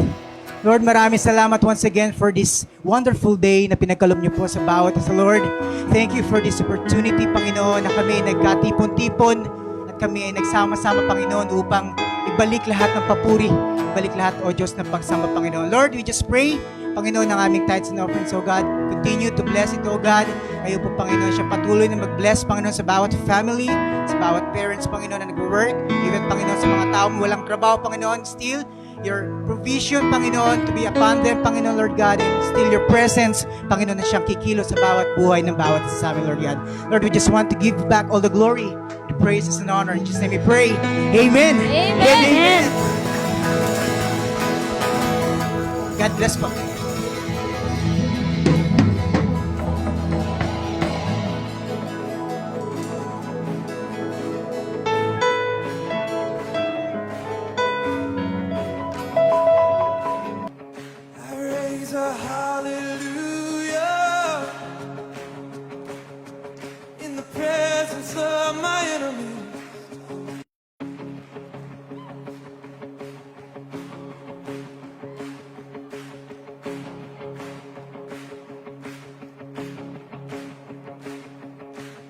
Lord, maraming salamat once again for this wonderful day na pinagkaloob niyo po sa bawat isa, Lord. Thank you for this opportunity, Panginoon, na kami ay nagkatipon-tipon at kami ay nagsama-sama, Panginoon, upang ibalik lahat ng papuri, ibalik lahat, O Diyos, ng pagsamba, Panginoon. Lord, we just pray, Panginoon, ng aming tithes and offerings, O God. Continue to bless it, O God. Kayo po, Panginoon, siya patuloy na mag-bless, Panginoon, sa bawat family, sa bawat parents, Panginoon, na nag-work, even, Panginoon, sa mga taong walang trabaho, Panginoon, still, your provision, Panginoon, to be upon them, Panginoon, Lord God, and still your presence, Panginoon, na siyang kikilo sa bawat buhay ng bawat isa sa amin, Lord God. Lord, we just want to give back all the glory, the praises and honor. In Jesus' name we pray. Amen. Amen. God bless po. I raise a hallelujah in the presence of my enemies.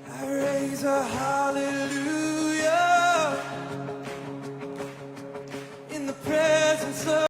I raise a hallelujah.